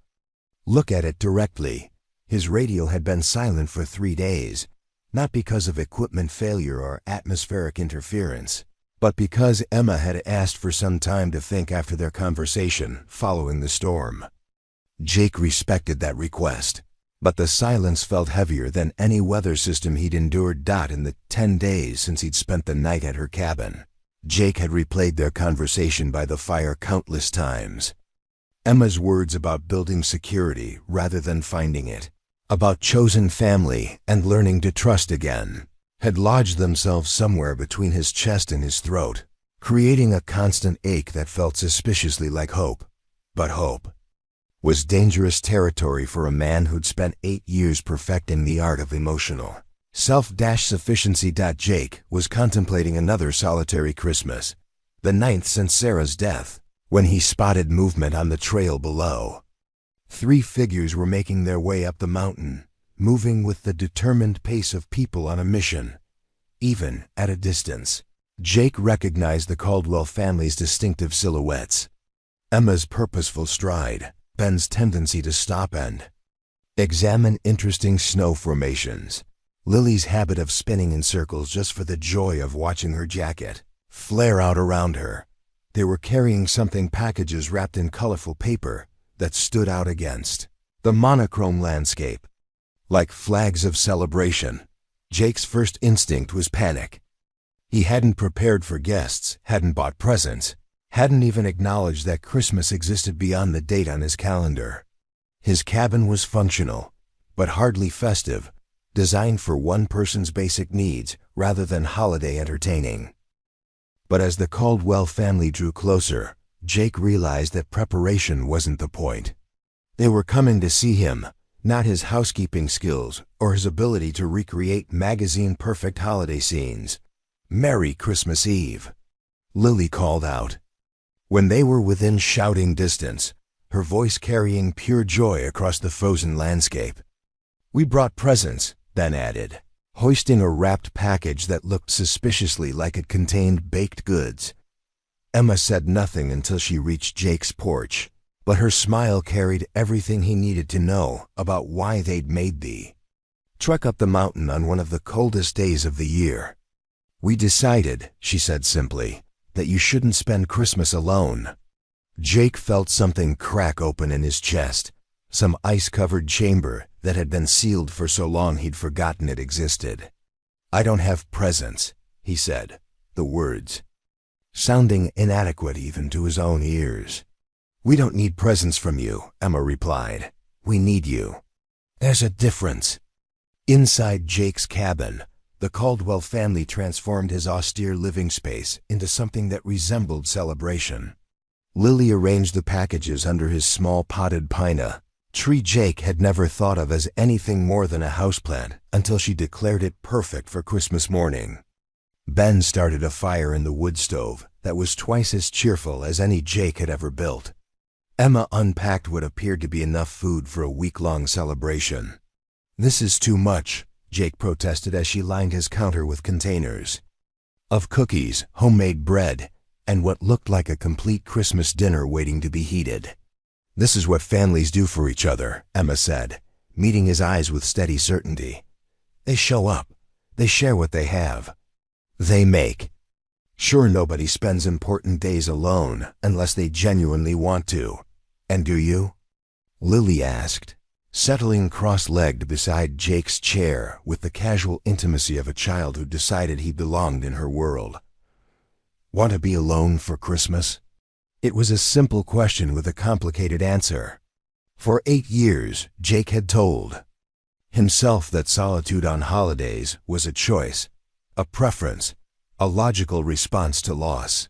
look at it directly. His radio had been silent for 3 days, not because of equipment failure or atmospheric interference, but because Emma had asked for some time to think after their conversation following the storm. Jake respected that request, but the silence felt heavier than any weather system he'd endured. In the 10 days since he'd spent the night at her cabin, Jake had replayed their conversation by the fire countless times. Emma's words about building security rather than finding it, about chosen family and learning to trust again, had lodged themselves somewhere between his chest and his throat, creating a constant ache that felt suspiciously like hope. But hope was dangerous territory for a man who'd spent 8 years perfecting the art of emotional self-sufficiency. Jake was contemplating another solitary Christmas, the 9th since Sarah's death, when he spotted movement on the trail below. 3 figures were making their way up the mountain, moving with the determined pace of people on a mission. Even at a distance, Jake recognized the Caldwell family's distinctive silhouettes. Emma's purposeful stride, Ben's tendency to stop and examine interesting snow formations, Lily's habit of spinning in circles just for the joy of watching her jacket flare out around her. They were carrying something, packages wrapped in colorful paper, that stood out against the monochrome landscape. Like flags of celebration, Jake's first instinct was panic. He hadn't prepared for guests, hadn't bought presents, hadn't even acknowledged that Christmas existed beyond the date on his calendar. His cabin was functional, but hardly festive, designed for one person's basic needs rather than holiday entertaining. But as the Caldwell family drew closer, Jake realized that preparation wasn't the point. They were coming to see him, not his housekeeping skills or his ability to recreate magazine-perfect holiday scenes. "Merry Christmas Eve," Lily called out. When they were within shouting distance, her voice carrying pure joy across the frozen landscape. "We brought presents," Ben added, hoisting a wrapped package that looked suspiciously like it contained baked goods. Emma said nothing until she reached Jake's porch, but her smile carried everything he needed to know about why they'd made the trek up the mountain on one of the coldest days of the year. "We decided," she said simply, "that you shouldn't spend Christmas alone." Jake felt something crack open in his chest, some ice-covered chamber that had been sealed for so long he'd forgotten it existed. "I don't have presents," he said, the words sounding inadequate even to his own ears. "We don't need presents from you," Emma replied. "We need you." "There's a difference." Inside Jake's cabin, the Caldwell family transformed his austere living space into something that resembled celebration. Lily arranged the packages under his small potted pinea, tree Jake had never thought of as anything more than a houseplant until she declared it perfect for Christmas morning. Ben started a fire in the wood stove that was twice as cheerful as any Jake had ever built. Emma unpacked what appeared to be enough food for a week-long celebration. "This is too much," Jake protested as she lined his counter with containers of cookies, homemade bread, and what looked like a complete Christmas dinner waiting to be heated. "This is what families do for each other," Emma said, meeting his eyes with steady certainty. "They show up. They share what they have. They make. Sure, nobody spends important days alone unless they genuinely want to. And do you?" Lily asked, settling cross-legged beside Jake's chair with the casual intimacy of a child who decided he belonged in her world. "Want to be alone for Christmas?" It was a simple question with a complicated answer. For 8 years, Jake had told himself that solitude on holidays was a choice, a preference, a logical response to loss.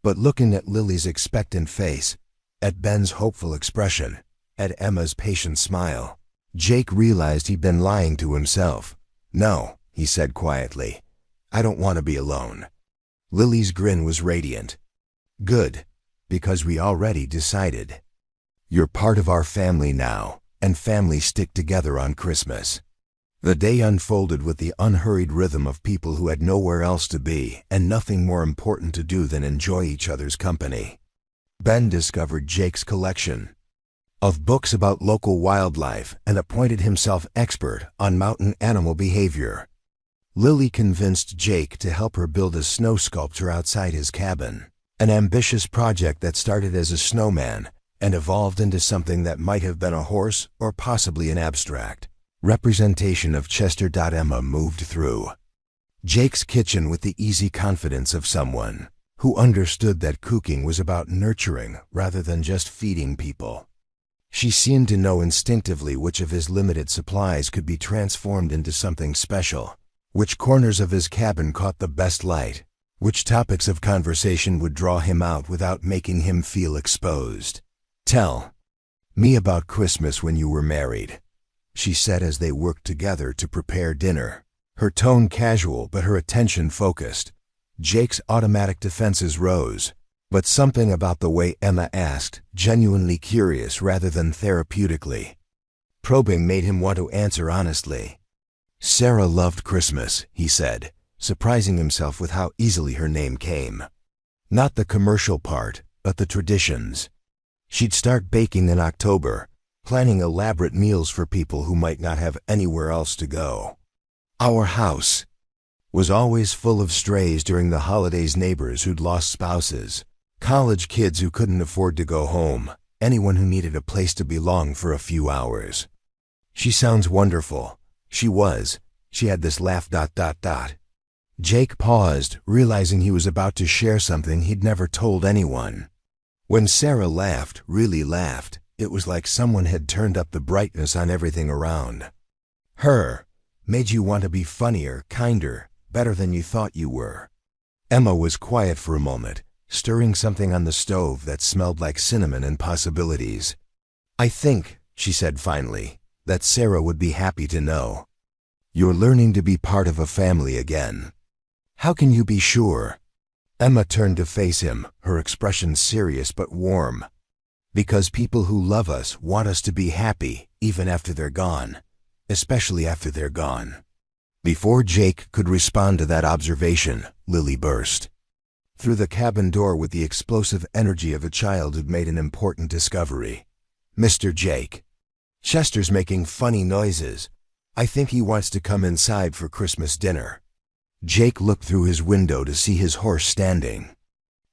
But looking at Lily's expectant face, at Ben's hopeful expression, at Emma's patient smile, Jake realized he'd been lying to himself. "No," he said quietly, "I don't want to be alone." Lily's grin was radiant. "Good, because we already decided. You're part of our family now, and families stick together on Christmas." The day unfolded with the unhurried rhythm of people who had nowhere else to be and nothing more important to do than enjoy each other's company. Ben discovered Jake's collection of books about local wildlife and appointed himself expert on mountain animal behavior. Lily convinced Jake to help her build a snow sculpture outside his cabin, an ambitious project that started as a snowman and evolved into something that might have been a horse or possibly an abstract representation of Chester. Emma moved through Jake's kitchen with the easy confidence of someone who understood that cooking was about nurturing rather than just feeding people. She seemed to know instinctively which of his limited supplies could be transformed into something special, which corners of his cabin caught the best light, which topics of conversation would draw him out without making him feel exposed. "Tell me about Christmas when you were married," she said as they worked together to prepare dinner, her tone casual but her attention focused. Jake's automatic defenses rose, but something about the way Emma asked, genuinely curious rather than therapeutically probing, made him want to answer honestly. "Sarah loved Christmas," he said, surprising himself with how easily her name came. Not the commercial part, but the traditions. She'd start baking in October, planning elaborate meals for people who might not have anywhere else to go. "Our house was always full of strays during the holidays, neighbors who'd lost spouses, college kids who couldn't afford to go home, anyone who needed a place to belong for a few hours." She sounds wonderful. She was. She had this laugh. Jake paused, realizing he was about to share something he'd never told anyone. When Sarah laughed, really laughed, it was like someone had turned up the brightness on everything around her, made you want to be funnier, kinder, better than you thought you were. Emma was quiet for a moment, stirring something on the stove that smelled like cinnamon and possibilities. "I think," she said finally, "that Sarah would be happy to know. You're learning to be part of a family again." "How can you be sure?" Emma turned to face him, her expression serious but warm. "Because people who love us want us to be happy even after they're gone, especially after they're gone." Before Jake could respond to that observation, Lily burst through the cabin door with the explosive energy of a child who'd made an important discovery. "Mr. Jake, Chester's making funny noises. I think he wants to come inside for Christmas dinner." Jake looked through his window to see his horse standing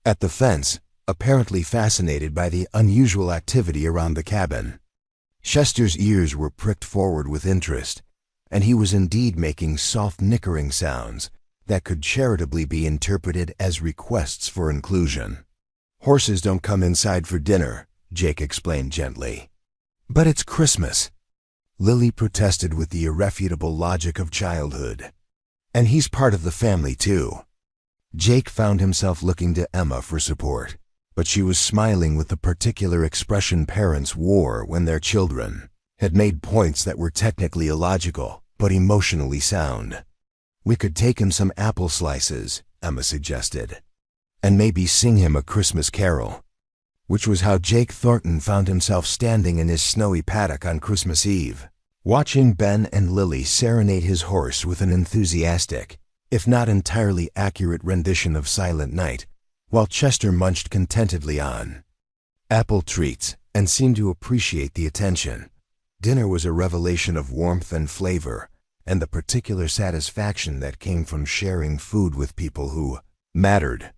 at the fence, apparently fascinated by the unusual activity around the cabin. Chester's ears were pricked forward with interest, and he was indeed making soft nickering sounds that could charitably be interpreted as requests for inclusion. "Horses don't come inside for dinner," Jake explained gently. "But it's Christmas," Lily protested with the irrefutable logic of childhood. "And he's part of the family too." Jake found himself looking to Emma for support, but she was smiling with the particular expression parents wore when their children had made points that were technically illogical, but emotionally sound. "We could take him some apple slices," Emma suggested, "and maybe sing him a Christmas carol." Which was how Jake Thornton found himself standing in his snowy paddock on Christmas Eve, watching Ben and Lily serenade his horse with an enthusiastic, if not entirely accurate rendition of Silent Night, while Chester munched contentedly on apple treats and seemed to appreciate the attention. Dinner was a revelation of warmth and flavor, and the particular satisfaction that came from sharing food with people who mattered.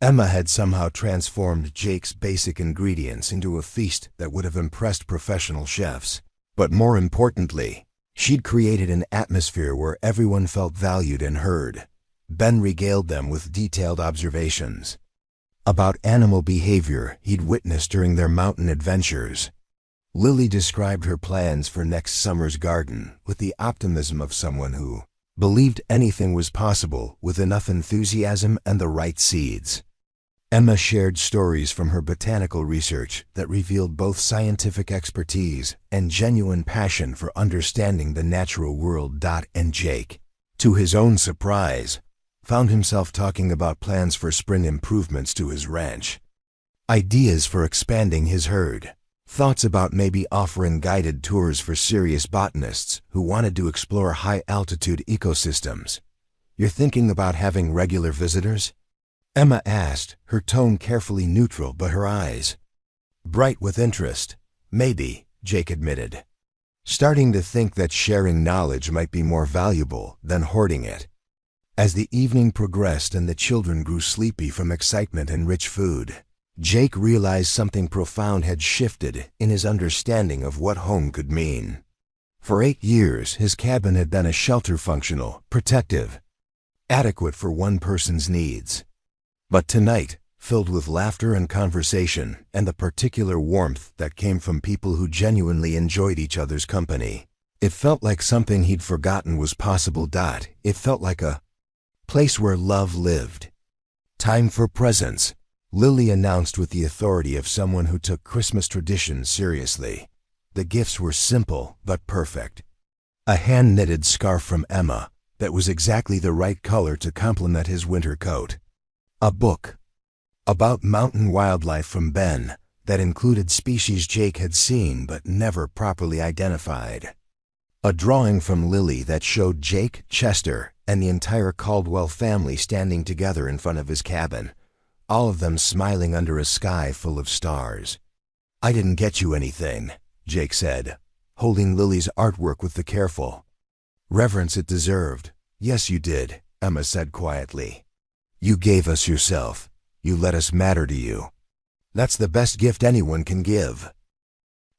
Emma had somehow transformed Jake's basic ingredients into a feast that would have impressed professional chefs. But more importantly, she'd created an atmosphere where everyone felt valued and heard. Ben regaled them with detailed observations about animal behavior he'd witnessed during their mountain adventures. Lily described her plans for next summer's garden with the optimism of someone who believed anything was possible with enough enthusiasm and the right seeds. Emma shared stories from her botanical research that revealed both scientific expertise and genuine passion for understanding the natural world. And Jake, to his own surprise, found himself talking about plans for spring improvements to his ranch, ideas for expanding his herd, thoughts about maybe offering guided tours for serious botanists who wanted to explore high-altitude ecosystems. "You're thinking about having regular visitors?" Emma asked, her tone carefully neutral but her eyes bright with interest. "Maybe," Jake admitted, starting to think that sharing knowledge might be more valuable than hoarding it. As the evening progressed and the children grew sleepy from excitement and rich food, Jake realized something profound had shifted in his understanding of what home could mean. For 8 years, his cabin had been a shelter, functional, protective, adequate for one person's needs. But tonight, filled with laughter and conversation and the particular warmth that came from people who genuinely enjoyed each other's company, it felt like something he'd forgotten was possible. It felt like a place where love lived. "Time for presents," Lily announced with the authority of someone who took Christmas traditions seriously. The gifts were simple but perfect. A hand-knitted scarf from Emma that was exactly the right color to complement his winter coat. A book about mountain wildlife from Ben that included species Jake had seen but never properly identified. A drawing from Lily that showed Jake, Chester, and the entire Caldwell family standing together in front of his cabin, all of them smiling under a sky full of stars. "I didn't get you anything," Jake said, holding Lily's artwork with the careful reverence it deserved. "Yes, you did," Emma said quietly. "You gave us yourself. You let us matter to you. That's the best gift anyone can give."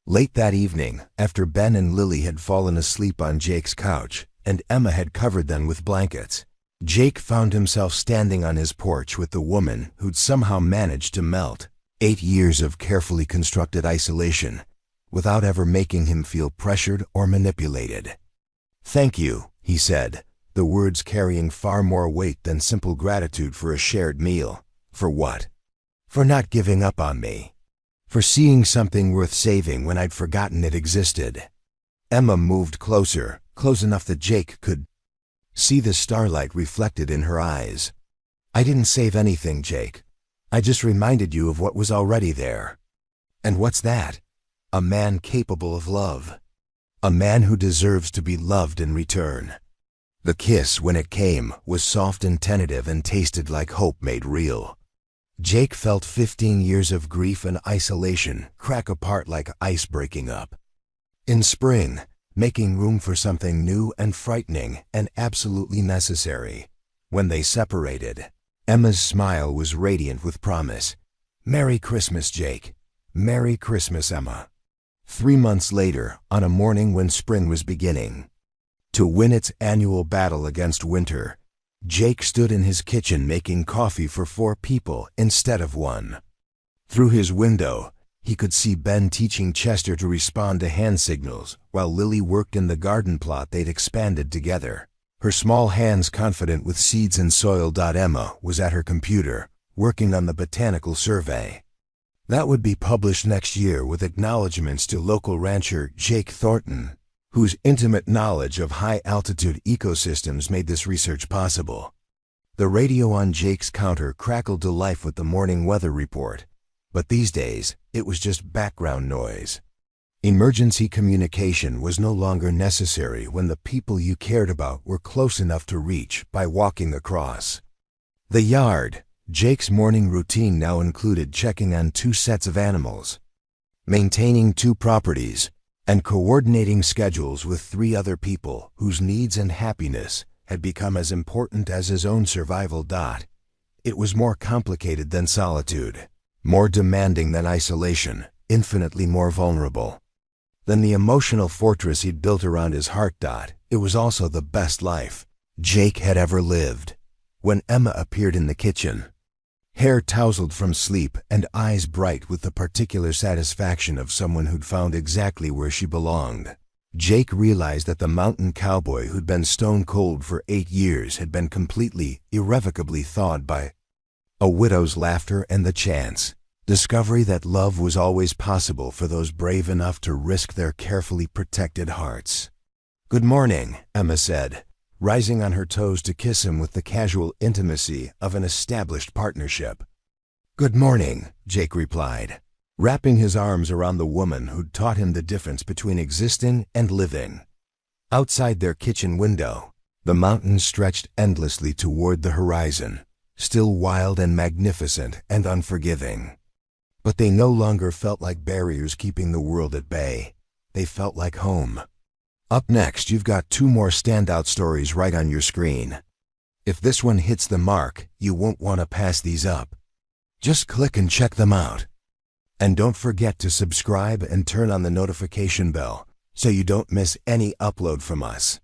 Late that evening, after Ben and Lily had fallen asleep on Jake's couch and Emma had covered them with blankets, Jake found himself standing on his porch with the woman who'd somehow managed to melt 8 years of carefully constructed isolation without ever making him feel pressured or manipulated. "Thank you," he said, the words carrying far more weight than simple gratitude for a shared meal. "For what?" "For not giving up on me. For seeing something worth saving when I'd forgotten it existed." Emma moved closer, close enough that Jake could see the starlight reflected in her eyes. "I didn't save anything, Jake. I just reminded you of what was already there." "And what's that?" "A man capable of love. A man who deserves to be loved in return." The kiss, when it came, was soft and tentative and tasted like hope made real. Jake felt 15 years of grief and isolation crack apart like ice breaking up. In spring, making room for something new and frightening and absolutely necessary. When they separated, Emma's smile was radiant with promise. "Merry Christmas, Jake. Merry Christmas, Emma." 3 months later, on a morning when spring was beginning to win its annual battle against winter, Jake stood in his kitchen making coffee for 4 people instead of 1. Through his window, he could see Ben teaching Chester to respond to hand signals while Lily worked in the garden plot they'd expanded together. Her small hands confident with seeds and soil. Emma was at her computer, working on the botanical survey. That would be published next year with acknowledgments to local rancher Jake Thornton, whose intimate knowledge of high-altitude ecosystems made this research possible. The radio on Jake's counter crackled to life with the morning weather report, but these days it was just background noise. Emergency communication was no longer necessary when the people you cared about were close enough to reach by walking across the yard. Jake's morning routine now included checking on 2 sets of animals, maintaining 2 properties, and coordinating schedules with 3 other people whose needs and happiness had become as important as his own survival. It was more complicated than solitude, more demanding than isolation, infinitely more vulnerable than the emotional fortress he'd built around his heart. It was also the best life Jake had ever lived. When Emma appeared in the kitchen, hair tousled from sleep and eyes bright with the particular satisfaction of someone who'd found exactly where she belonged, Jake realized that the mountain cowboy who'd been stone cold for 8 years had been completely, irrevocably thawed by a widow's laughter and the chance discovery that love was always possible for those brave enough to risk their carefully protected hearts. "Good morning," Emma said, rising on her toes to kiss him with the casual intimacy of an established partnership. "Good morning," Jake replied, wrapping his arms around the woman who'd taught him the difference between existing and living. Outside their kitchen window, the mountains stretched endlessly toward the horizon, still wild and magnificent and unforgiving. But they no longer felt like barriers keeping the world at bay. They felt like home. Up next, you've got 2 more standout stories right on your screen. If this one hits the mark, you won't want to pass these up. Just click and check them out. And don't forget to subscribe and turn on the notification bell so you don't miss any upload from us.